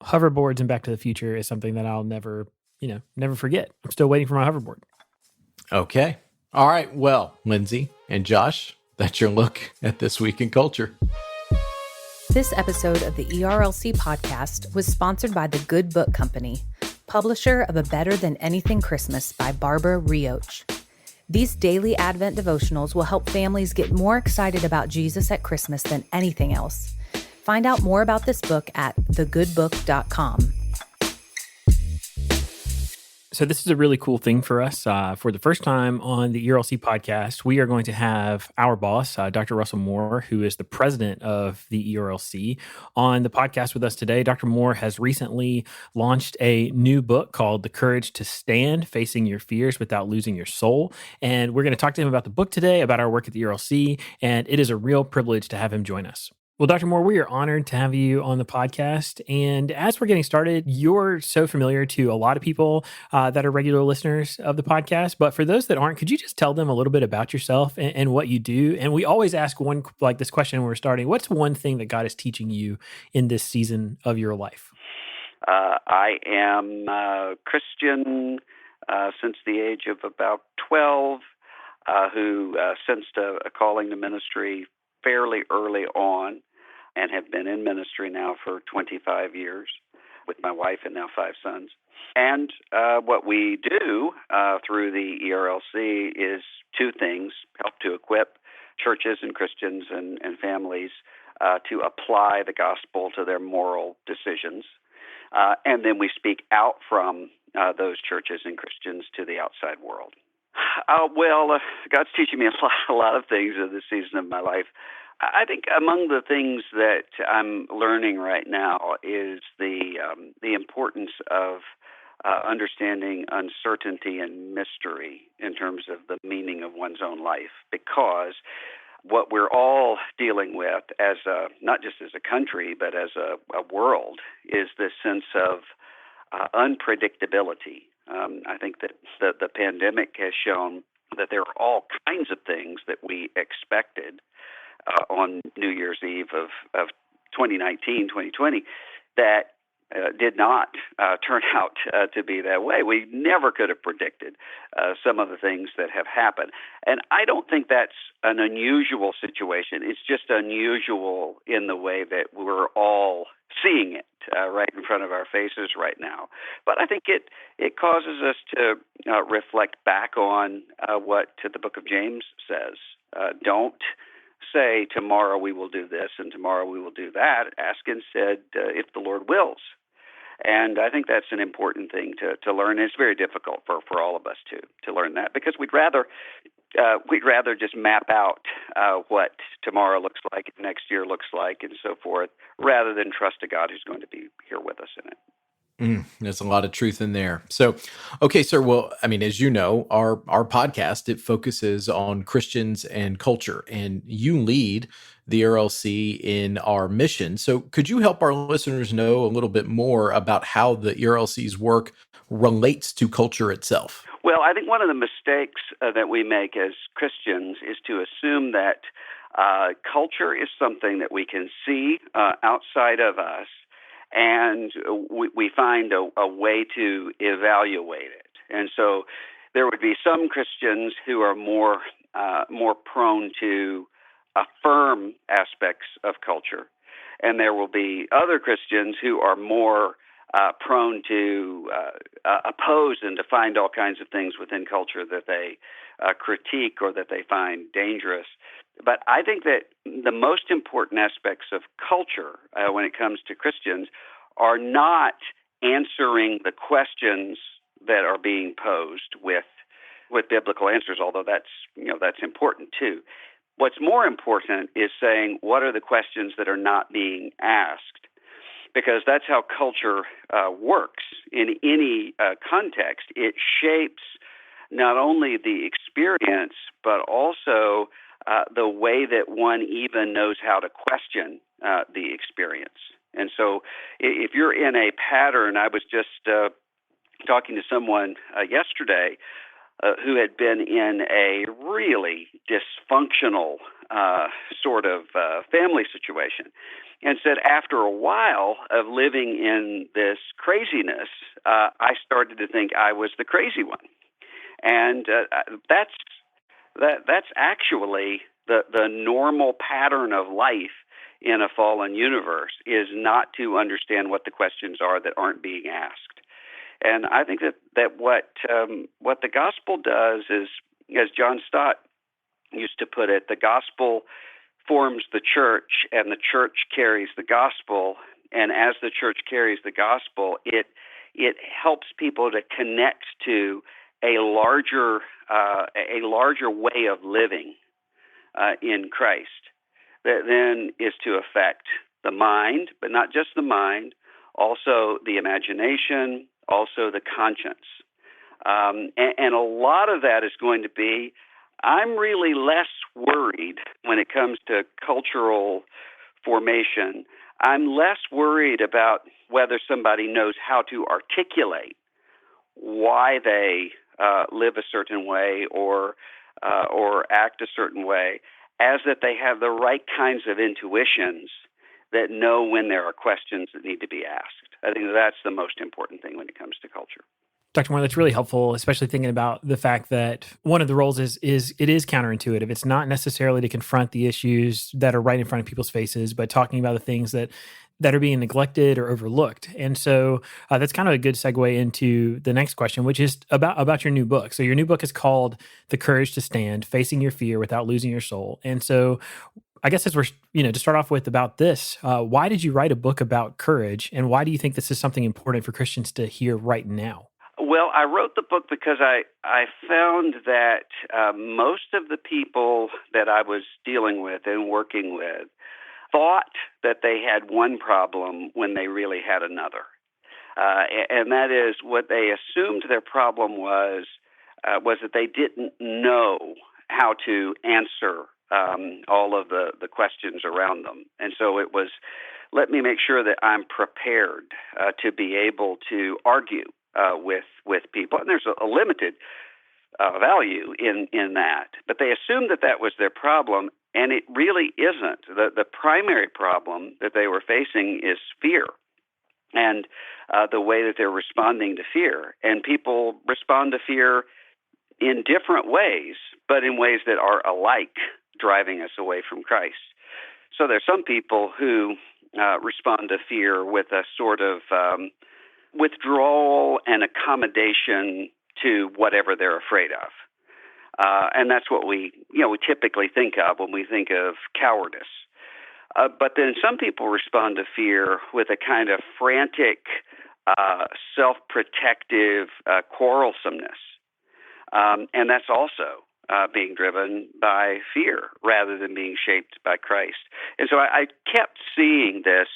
hoverboards and Back to the Future is something that I'll never forget. I'm still waiting for my hoverboard. Okay. All right. Well, Lindsay and Josh, that's your look at This Week in Culture. This episode of the ERLC podcast was sponsored by The Good Book Company, publisher of A Better Than Anything Christmas by Barbara Rioch. These daily Advent devotionals will help families get more excited about Jesus at Christmas than anything else. Find out more about this book at thegoodbook.com. So this is a really cool thing for us. For the first time on the ERLC podcast, we are going to have our boss, Dr. Russell Moore, who is the president of the ERLC, on the podcast with us today. Dr. Moore has recently launched a new book called The Courage to Stand, Facing Your Fears Without Losing Your Soul. And we're going to talk to him about the book today, about our work at the ERLC, and it is a real privilege to have him join us. Well, Dr. Moore, we are honored to have you on the podcast. And as we're getting started, you're so familiar to a lot of people that are regular listeners of the podcast. But for those that aren't, could you just tell them a little bit about yourself and what you do? And we always ask this question when we're starting. What's one thing that God is teaching you in this season of your life? I am a Christian since the age of about 12, who sensed a calling to ministry fairly early on, and have been in ministry now for 25 years with my wife and now 5 sons. And what we do through the ERLC is 2 things: help to equip churches and Christians and families to apply the gospel to their moral decisions. And then we speak out from those churches and Christians to the outside world. God's teaching me a lot of things in this season of my life. I think among the things that I'm learning right now is the importance of understanding uncertainty and mystery in terms of the meaning of one's own life, because what we're all dealing with as not just as a country but as a world is this sense of unpredictability. I think that the pandemic has shown that there are all kinds of things that we expected on New Year's Eve of 2019, 2020, that did not turn out to be that way. We never could have predicted some of the things that have happened. And I don't think that's an unusual situation. It's just unusual in the way that we're all seeing it right in front of our faces right now. But I think it causes us to reflect back on what the book of James says. Don't say, tomorrow we will do this and tomorrow we will do that. Ask instead if the Lord wills. And I think that's an important thing to learn. It's very difficult for all of us to learn that, because we'd rather just map out what tomorrow looks like, next year looks like, and so forth, rather than trust a God who's going to be here with us in it. There's a lot of truth in there. So, okay, sir. Well, I mean, as you know, our podcast, it focuses on Christians and culture, and you lead the ERLC in our mission. So could you help our listeners know a little bit more about how the ERLC's work relates to culture itself? Well, I think one of the mistakes that we make as Christians is to assume that culture is something that we can see outside of us, and we find a way to evaluate it. And so there would be some Christians who are more prone to affirm aspects of culture, and there will be other Christians who are more prone to oppose and to find all kinds of things within culture that they critique or that they find dangerous. But I think that the most important aspects of culture when it comes to Christians are not answering the questions that are being posed with biblical answers, although that's important too. What's more important is saying, what are the questions that are not being asked? Because that's how culture works in any context. It shapes not only the experience, but also the way that one even knows how to question the experience. And so if you're in a pattern, I was just talking to someone yesterday who had been in a really dysfunctional sort of family situation, and said after a while of living in this craziness, I started to think I was the crazy one. And that's actually the normal pattern of life in a fallen universe, is not to understand what the questions are that aren't being asked. And I think that what the gospel does is, as John Stott used to put it, the gospel forms the church, and the church carries the gospel. And as the church carries the gospel, it helps people to connect to a larger way of living in Christ that then is to affect the mind, but not just the mind, also the imagination, also the conscience. And a lot of that is going to be, I'm really less worried when it comes to cultural formation. I'm less worried about whether somebody knows how to articulate why they live a certain way or act a certain way, as that they have the right kinds of intuitions that know when there are questions that need to be asked. I think that's the most important thing when it comes to culture. Dr. Moore, that's really helpful, especially thinking about the fact that one of the roles is it is counterintuitive. It's not necessarily to confront the issues that are right in front of people's faces, but talking about the things that are being neglected or overlooked. And so that's kind of a good segue into the next question, which is about your new book. So your new book is called The Courage to Stand, Facing Your Fear Without Losing Your Soul. And so I guess as we're, to start off with about this, why did you write a book about courage, and why do you think this is something important for Christians to hear right now? Well, I wrote the book because I found that most of the people that I was dealing with and working with thought that they had one problem when they really had another. And that is, what they assumed their problem was that they didn't know how to answer all of the questions around them. And so it was, let me make sure that I'm prepared to be able to argue with people. And there's a limited value in that. But they assumed that was their problem, and it really isn't. The primary problem that they were facing is fear, and the way that they're responding to fear. And people respond to fear in different ways, but in ways that are alike, driving us away from Christ. So there's some people who respond to fear with a sort of withdrawal and accommodation to whatever they're afraid of. And that's what we typically think of when we think of cowardice. But then some people respond to fear with a kind of frantic, self-protective quarrelsomeness. And that's also being driven by fear rather than being shaped by Christ. And so I kept seeing this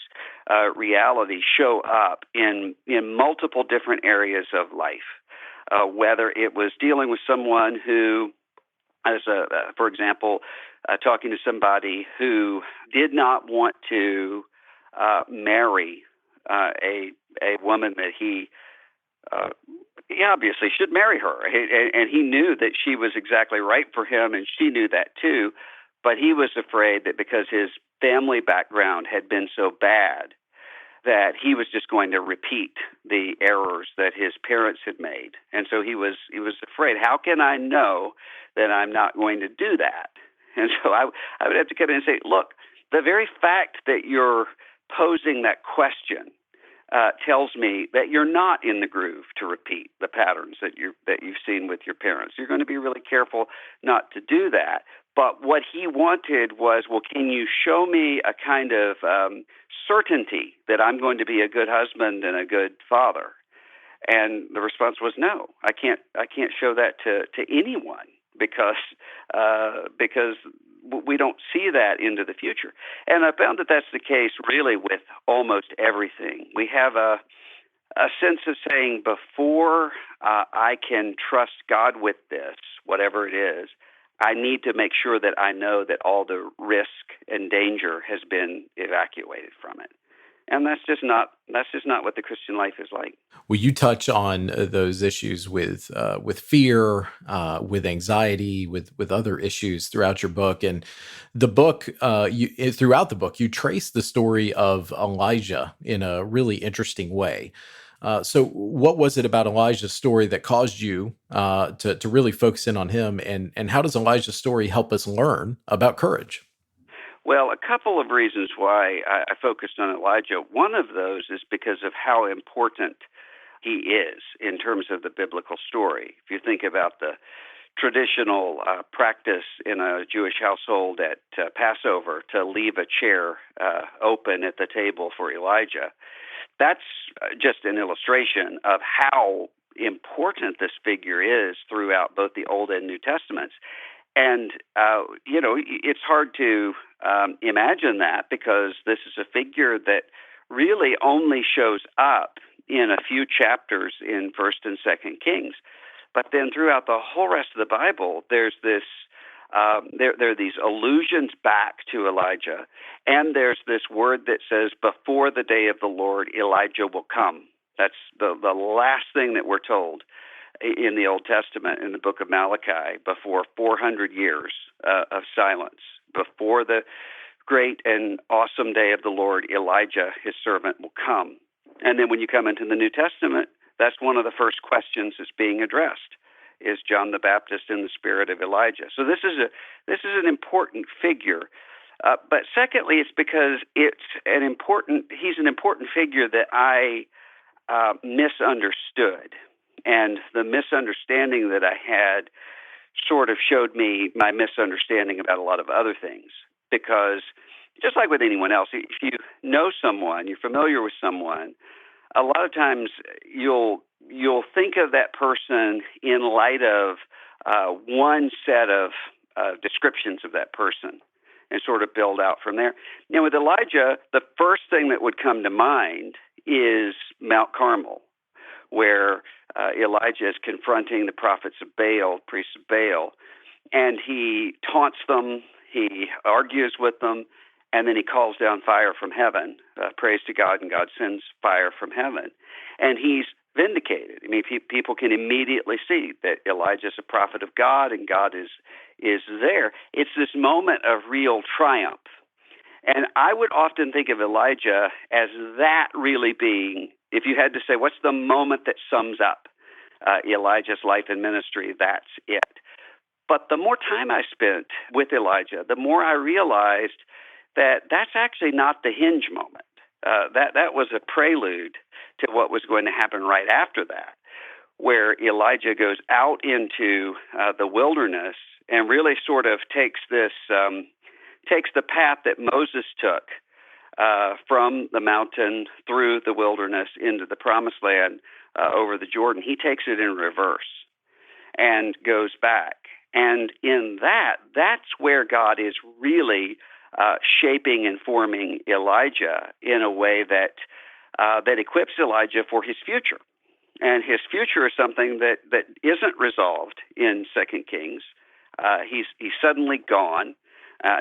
reality show up in multiple different areas of life, whether it was dealing with someone who, for example, talking to somebody who did not want to marry a woman that he he obviously should marry her. And he knew that she was exactly right for him, and she knew that too. But he was afraid that because his family background had been so bad, that he was just going to repeat the errors that his parents had made. And so he was afraid, how can I know that I'm not going to do that? And so I would have to come in and say, look, the very fact that you're posing that question tells me that you're not in the groove to repeat the patterns that you've seen with your parents. You're going to be really careful not to do that. But what he wanted was, well, can you show me a kind of certainty that I'm going to be a good husband and a good father? And the response was, no, I can't show that to anyone because we don't see that into the future. And I found that that's the case really with almost everything. We have a sense of saying, before I can trust God with this, whatever it is, I need to make sure that I know that all the risk and danger has been evacuated from it. And that's just not what the Christian life is like. Well, you touch on those issues with fear, with anxiety, with other issues throughout your book. And the book, throughout the book, you trace the story of Elijah in a really interesting way. So what was it about Elijah's story that caused you to really focus in on him? And how does Elijah's story help us learn about courage? Well, a couple of reasons why I focused on Elijah. One of those is because of how important he is in terms of the biblical story. If you think about the traditional practice in a Jewish household at Passover to leave a chair open at the table for Elijah, that's just an illustration of how important this figure is throughout both the Old and New Testaments. And, it's hard to imagine that because this is a figure that really only shows up in a few chapters in 1st and 2nd Kings. But then throughout the whole rest of the Bible, there's this there are these allusions back to Elijah, and there's this word that says, before the day of the Lord, Elijah will come. That's the last thing that we're told in the Old Testament, in the book of Malachi, before 400 years of silence. Before the great and awesome day of the Lord, Elijah, his servant, will come. And then when you come into the New Testament, that's one of the first questions that's being addressed. Is John the Baptist in the spirit of Elijah? So this is an important figure. But secondly, it's because he's an important figure that I misunderstood. And the misunderstanding that I had sort of showed me my misunderstanding about a lot of other things. Because just like with anyone else, if you know someone, you're familiar with someone, a lot of times you'll think of that person in light of one set of descriptions of that person and sort of build out from there. Now, with Elijah, the first thing that would come to mind is Mount Carmel, where Elijah is confronting the prophets of Baal, priests of Baal, and he taunts them, he argues with them, and then he calls down fire from heaven, prays to God, and God sends fire from heaven. And he's vindicated. I mean, people can immediately see that Elijah is a prophet of God, and God is there. It's this moment of real triumph. And I would often think of Elijah as that really being, if you had to say, what's the moment that sums up Elijah's life and ministry, that's it. But the more time I spent with Elijah, the more I realized that that's actually not the hinge moment. That was a prelude to what was going to happen right after that, where Elijah goes out into the wilderness and really sort of takes the path that Moses took from the mountain through the wilderness into the promised land over the Jordan. He takes it in reverse and goes back. And in that's where God is really shaping and forming Elijah in a way that equips Elijah for his future. And his future is something that isn't resolved in 2 Kings. He's suddenly gone.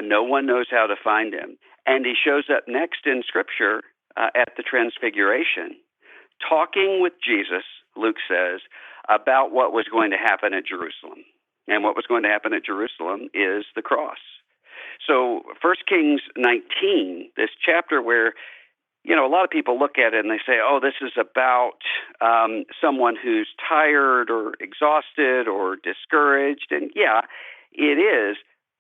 No one knows how to find him. And he shows up next in Scripture at the Transfiguration, talking with Jesus Luke says, about what was going to happen at Jerusalem. And what was going to happen at Jerusalem is the cross. So 1 Kings 19, this chapter where, a lot of people look at it and they say, oh, this is about someone who's tired or exhausted or discouraged. And yeah, it is,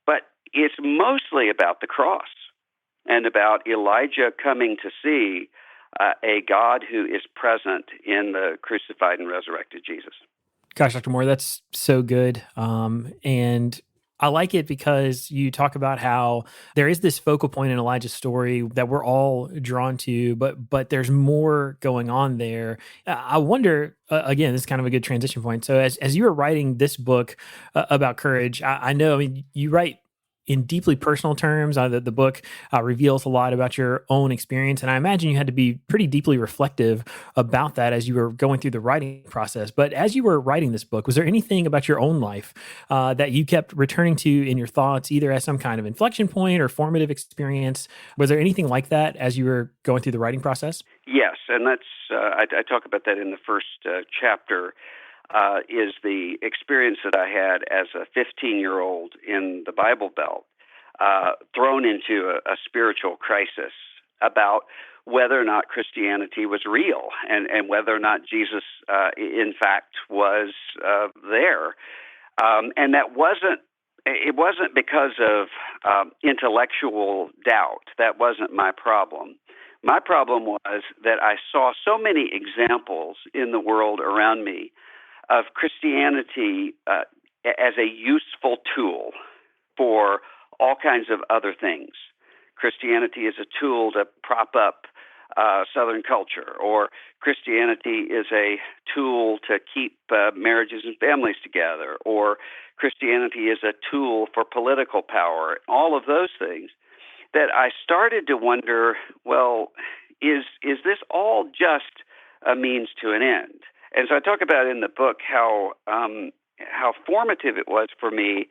but it's mostly about the cross and about Elijah coming to see a God who is present in the crucified and resurrected Jesus. Gosh, Dr. Moore, that's so good. And I like it because you talk about how there is this focal point in Elijah's story that we're all drawn to, but there's more going on there. I wonder, again, this is kind of a good transition point. So as you were writing this book about courage, I know, you write in deeply personal terms. The book reveals a lot about your own experience. And I imagine you had to be pretty deeply reflective about that as you were going through the writing process. But as you were writing this book, was there anything about your own life that you kept returning to in your thoughts, either as some kind of inflection point or formative experience? Was there anything like that as you were going through the writing process? Yes, and that's I talk about that in the first chapter. Is the experience that I had as a 15-year-old in the Bible Belt, thrown into a spiritual crisis about whether or not Christianity was real and whether or not Jesus, in fact, was there. And it wasn't because of intellectual doubt. That wasn't my problem. My problem was that I saw so many examples in the world around me of Christianity as a useful tool for all kinds of other things. Christianity is a tool to prop up Southern culture, or Christianity is a tool to keep marriages and families together, or Christianity is a tool for political power, all of those things, that I started to wonder, well, is this all just a means to an end? And so I talk about in the book how formative it was for me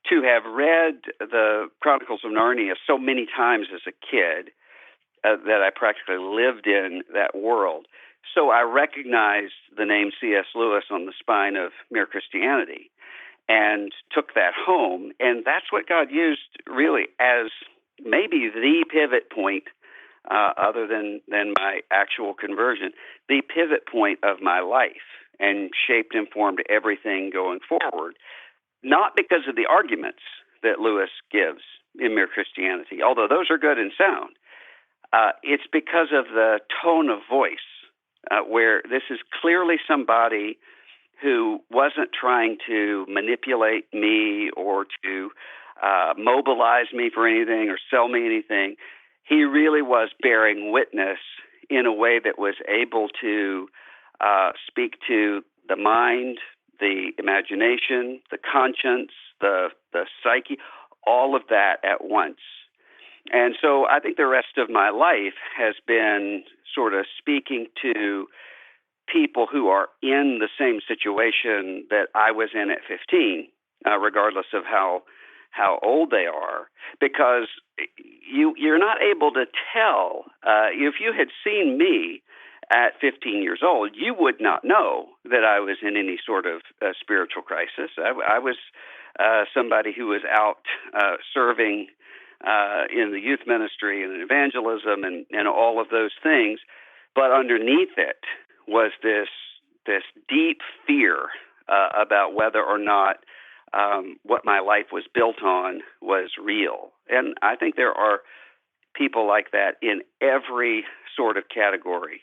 to have read the Chronicles of Narnia so many times as a kid that I practically lived in that world. So I recognized the name C.S. Lewis on the spine of Mere Christianity and took that home. And that's what God used really as maybe the pivot point, other than my actual conversion, the pivot point of my life, and shaped and formed everything going forward. Not because of the arguments that Lewis gives in Mere Christianity, although those are good and sound. It's because of the tone of voice, where this is clearly somebody who wasn't trying to manipulate me or to mobilize me for anything or sell me anything. He really was bearing witness in a way that was able to speak to the mind, the imagination, the conscience, the psyche, all of that at once. And so I think the rest of my life has been sort of speaking to people who are in the same situation that I was in at 15, regardless of how old they are, because you're not able to tell. If you had seen me at 15 years old, you would not know that I was in any sort of spiritual crisis. I was somebody who was out serving in the youth ministry and in evangelism and all of those things, but underneath it was this deep fear about whether or not what my life was built on was real. And I think there are people like that in every sort of category,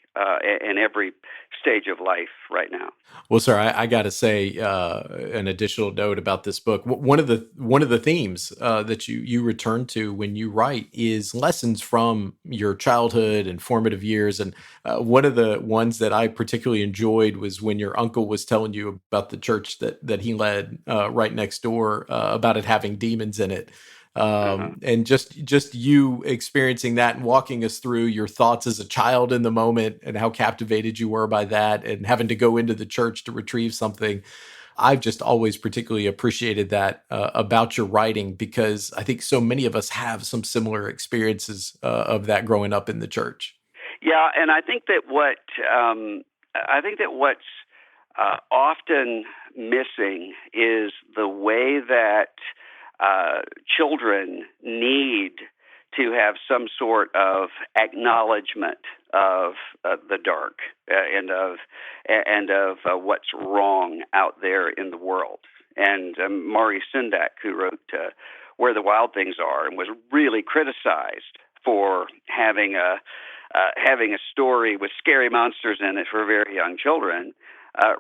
in every stage of life right now. Well, sir, I got to say an additional note about this book. One of the themes that you return to when you write is lessons from your childhood and formative years. And one of the ones that I particularly enjoyed was when your uncle was telling you about the church that he led right next door, about it having demons in it. And just you experiencing that and walking us through your thoughts as a child in the moment and how captivated you were by that and having to go into the church to retrieve something. I've just always particularly appreciated that about your writing, because I think so many of us have some similar experiences of that growing up in the church. Yeah, and I think that what's often missing is the way that children need to have some sort of acknowledgement of the dark and of what's wrong out there in the world. And Mari Sindak, who wrote Where the Wild Things Are, and was really criticized for having a story with scary monsters in it for very young children,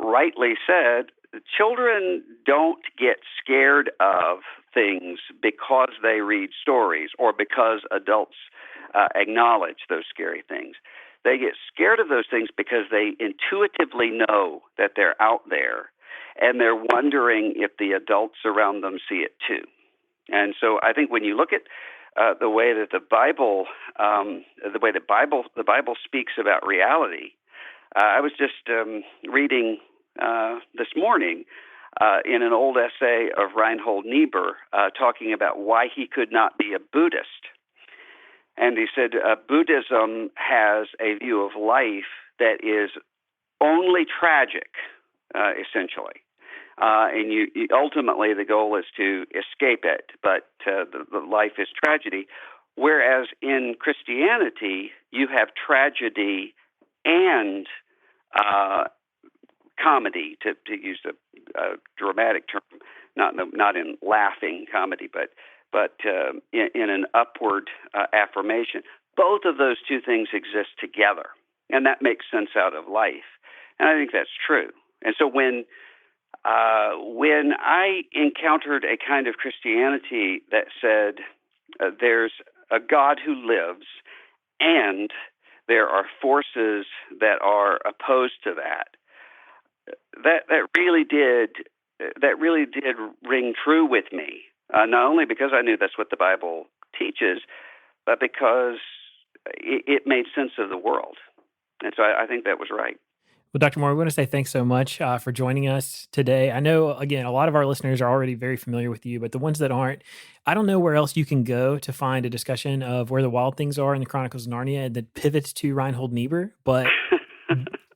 rightly said, children don't get scared of things because they read stories or because adults acknowledge those scary things. They get scared of those things because they intuitively know that they're out there, and they're wondering if the adults around them see it too. And so I think when you look at the way that the Bible speaks about reality, I was just reading this morning in an old essay of Reinhold Niebuhr talking about why he could not be a Buddhist. And he said Buddhism has a view of life that is only tragic, essentially. And you ultimately the goal is to escape it, but the life is tragedy. Whereas in Christianity, you have tragedy and comedy, to use a dramatic term, not in laughing comedy, but in an upward affirmation. Both of those two things exist together, and that makes sense out of life. And I think that's true. And so when I encountered a kind of Christianity that said there's a God who lives and there are forces that are opposed to that really did ring true with me. Not only because I knew that's what the Bible teaches, but because it made sense of the world. And so I think that was right. Well, Dr. Moore, we want to say thanks so much for joining us today. I know, again, a lot of our listeners are already very familiar with you, but the ones that aren't, I don't know where else you can go to find a discussion of where the wild things are in the Chronicles of Narnia that pivots to Reinhold Niebuhr, but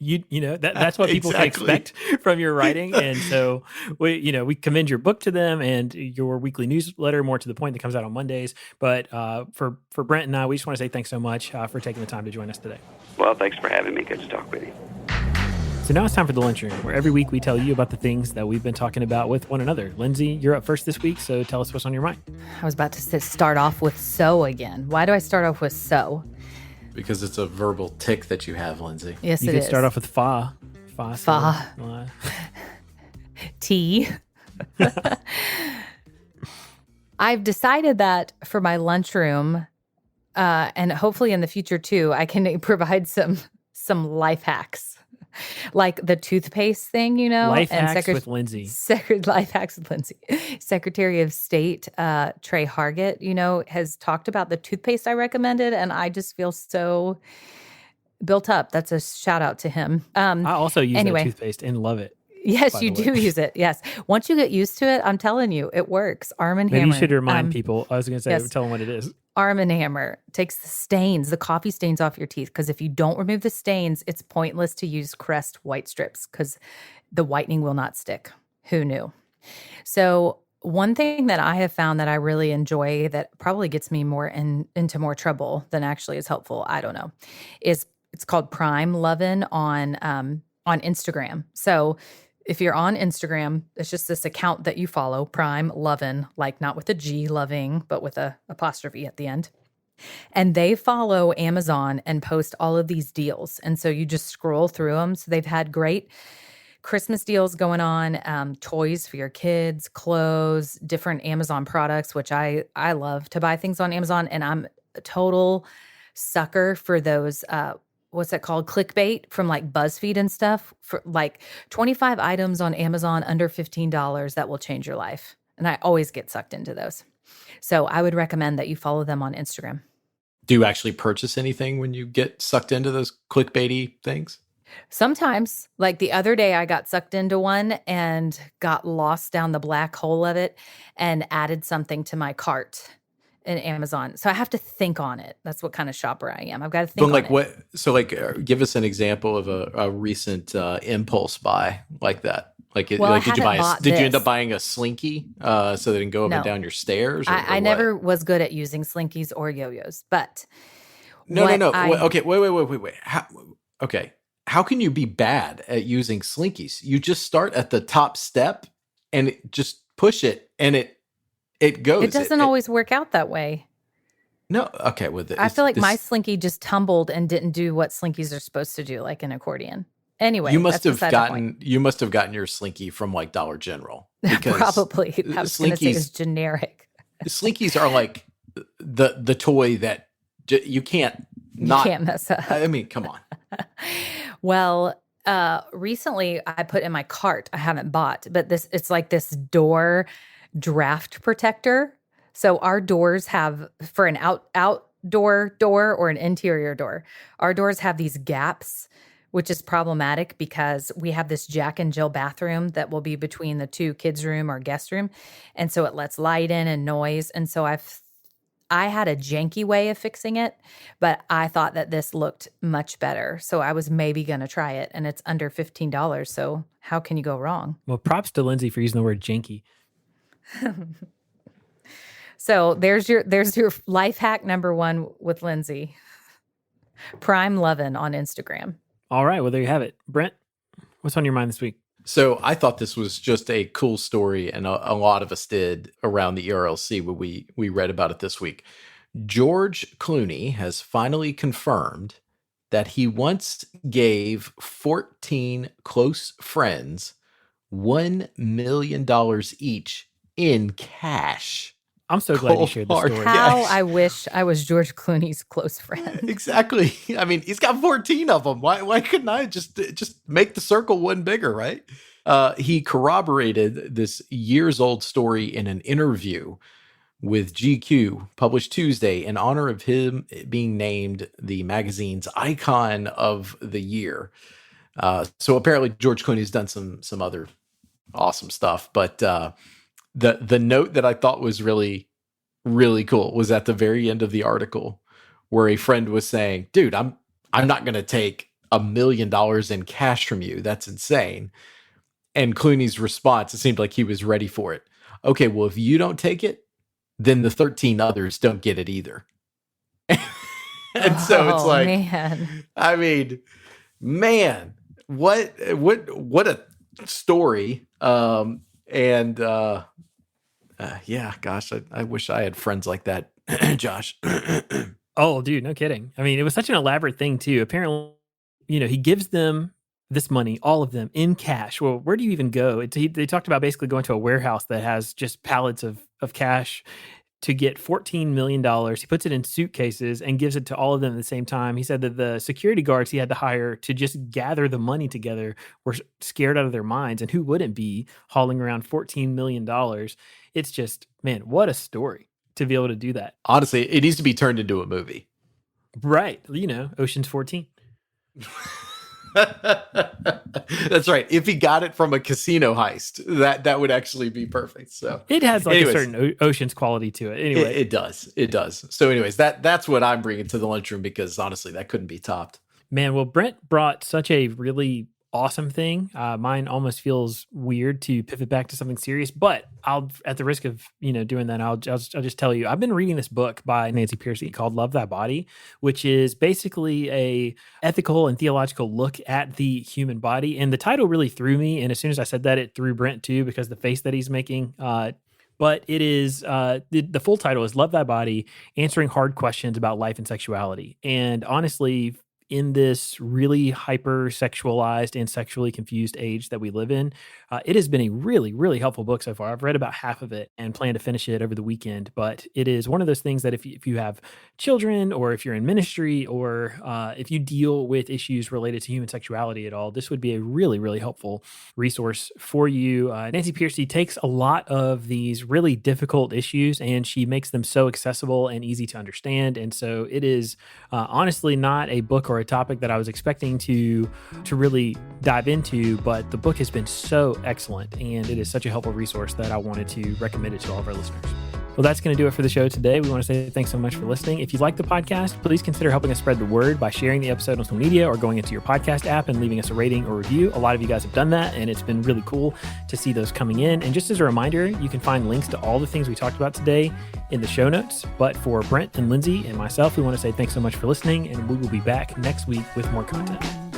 you know that's what people can expect from your writing. And so we commend your book to them and your weekly newsletter, more to the point, that comes out on Mondays. But for Brent and I, we just want to say thanks so much for taking the time to join us today. Well, thanks for having me. Good to talk with you. So now it's time for the lunchroom, where every week we tell you about the things that we've been talking about with one another. Lindsay, you're up first this week, so tell us what's on your mind. I was about to start off with so again. Why do I start off with so? Because it's a verbal tick that you have, Lindsay. Yes, you it could is. Start off with fa. T. I've decided that for my lunchroom, and hopefully in the future too, I can provide some life hacks. Like the toothpaste thing, Life hacks with Lindsay. Life hacks with Lindsay. Secretary of State Trey Hargett, has talked about the toothpaste I recommended, and I just feel so built up. That's a shout out to him. I also use that toothpaste and love it. Yes, you do use it. Yes. Once you get used to it, I'm telling you, it works. Arm & Hammer. Maybe you should remind people. I was going to say, tell them what it is. Arm & Hammer takes the stains, the coffee stains off your teeth, because if you don't remove the stains, it's pointless to use Crest white strips because the whitening will not stick. Who knew? So one thing that I have found that I really enjoy that probably gets me more into more trouble than actually is helpful, I don't know, is it's called Prime Lovin' on Instagram. So if you're on Instagram, it's just this account that you follow, Prime Lovin', like not with a G, loving, but with a apostrophe at the end. And they follow Amazon and post all of these deals. And so you just scroll through them. So they've had great Christmas deals going on, toys for your kids, clothes, different Amazon products, which I love to buy things on Amazon. And I'm a total sucker for those what's that called? Clickbait from like BuzzFeed and stuff, for like 25 items on Amazon under $15 that will change your life. And I always get sucked into those. So I would recommend that you follow them on Instagram. Do you actually purchase anything when you get sucked into those clickbaity things? Sometimes, like the other day, I got sucked into one and got lost down the black hole of it and added something to my cart. in Amazon. So I have to think on it. That's what kind of shopper I am. I've got to think But like on it. what? So like, give us an example of a recent impulse buy like that. Like, Well, like I did haven't you bought end up this. buying a Slinky so they can go up and No. down your stairs? Or I what? never was good at using Slinkies or yo-yos, but No. I- Okay, wait. How can you be bad at using Slinkies? You just start at the top step and just push it, and it goes. it doesn't always work out that way. No, okay. I feel like my Slinky just tumbled and didn't do what Slinkies are supposed to do, like an accordion. Anyway, you must that's have beside the point. gotten your Slinky from like Dollar General. Probably. I was going to say it's generic. Slinkies are like the toy that you can't mess up. I mean, come on. Well, recently I put in my cart. I haven't bought, but it's like this door draft protector. So our doors have, for an outdoor door or an interior door, our doors have these gaps, which is problematic because we have this Jack and Jill bathroom that will be between the two kids' room or guest room. And so it lets light in and noise. And so I had a janky way of fixing it, but I thought that this looked much better. So I was maybe going to try it, and it's under $15. So how can you go wrong? Well, props to Lindsay for using the word janky. So there's your life hack number 1 with Lindsay. Prime Lovin' on Instagram. All right, well, there you have it. Brent, what's on your mind this week? So I thought this was just a cool story, and a lot of us did around the ERLC when we read about it this week. George Clooney has finally confirmed that he once gave 14 close friends $1 million each in cash. I'm so glad you shared the Cold story. hard How cash. I wish I was George Clooney's close friend. Exactly. I mean, he's got 14 of them. Why couldn't I just make the circle one bigger, right? He corroborated this years-old story in an interview with GQ published Tuesday in honor of him being named the magazine's icon of the year. So apparently George Clooney's done some other awesome stuff, but the note that I thought was really, really cool was at the very end of the article, where a friend was saying, dude, I'm not going to take $1 million in cash from you. That's insane. And Clooney's response, it seemed like he was ready for it. Okay, well, if you don't take it, then the 13 others don't get it either. And so it's like, man. I mean, man, what a story. Yeah, gosh, I wish I had friends like that, Josh. Oh, dude, no kidding. I mean, it was such an elaborate thing too. Apparently, he gives them this money, all of them, in cash. Well, where do you even go? They talked about basically going to a warehouse that has just pallets of cash to get $14 million. He puts it in suitcases and gives it to all of them at the same time. He said that the security guards he had to hire to just gather the money together were scared out of their minds. And who wouldn't be hauling around $14 million? It's just, man, what a story to be able to do that. Honestly, it needs to be turned into a movie. Right. Ocean's 14. That's right. If he got it from a casino heist, that would actually be perfect. So it has like anyways, a certain Ocean's quality to it. Anyway, it does. So anyways, that's what I'm bringing to the lunchroom, because honestly, that couldn't be topped. Man, well, Brent brought such a really awesome thing. Mine almost feels weird to pivot back to something serious, but I'll, at the risk of doing that, I'll just tell you, I've been reading this book by Nancy Pearcey called Love Thy Body, which is basically a ethical and theological look at the human body. And the title really threw me, and as soon as I said that, it threw Brent too, because the face that he's making. But it is the full title is Love Thy Body: Answering Hard Questions About Life and Sexuality. And honestly, in this really hyper-sexualized and sexually confused age that we live in, it has been a really, really helpful book so far. I've read about half of it and plan to finish it over the weekend. But it is one of those things that if you have children, or if you're in ministry, or if you deal with issues related to human sexuality at all, this would be a really, really helpful resource for you. Nancy Pearcey takes a lot of these really difficult issues and she makes them so accessible and easy to understand. And so it is honestly not a book or a topic that I was expecting to really dive into, but the book has been so excellent and it is such a helpful resource that I wanted to recommend it to all of our listeners. Well, that's going to do it for the show today. We want to say thanks so much for listening. If you like the podcast, please consider helping us spread the word by sharing the episode on social media or going into your podcast app and leaving us a rating or review. A lot of you guys have done that, and it's been really cool to see those coming in. And just as a reminder, you can find links to all the things we talked about today in the show notes. But for Brent and Lindsay and myself, we want to say thanks so much for listening, and we will be back next week with more content.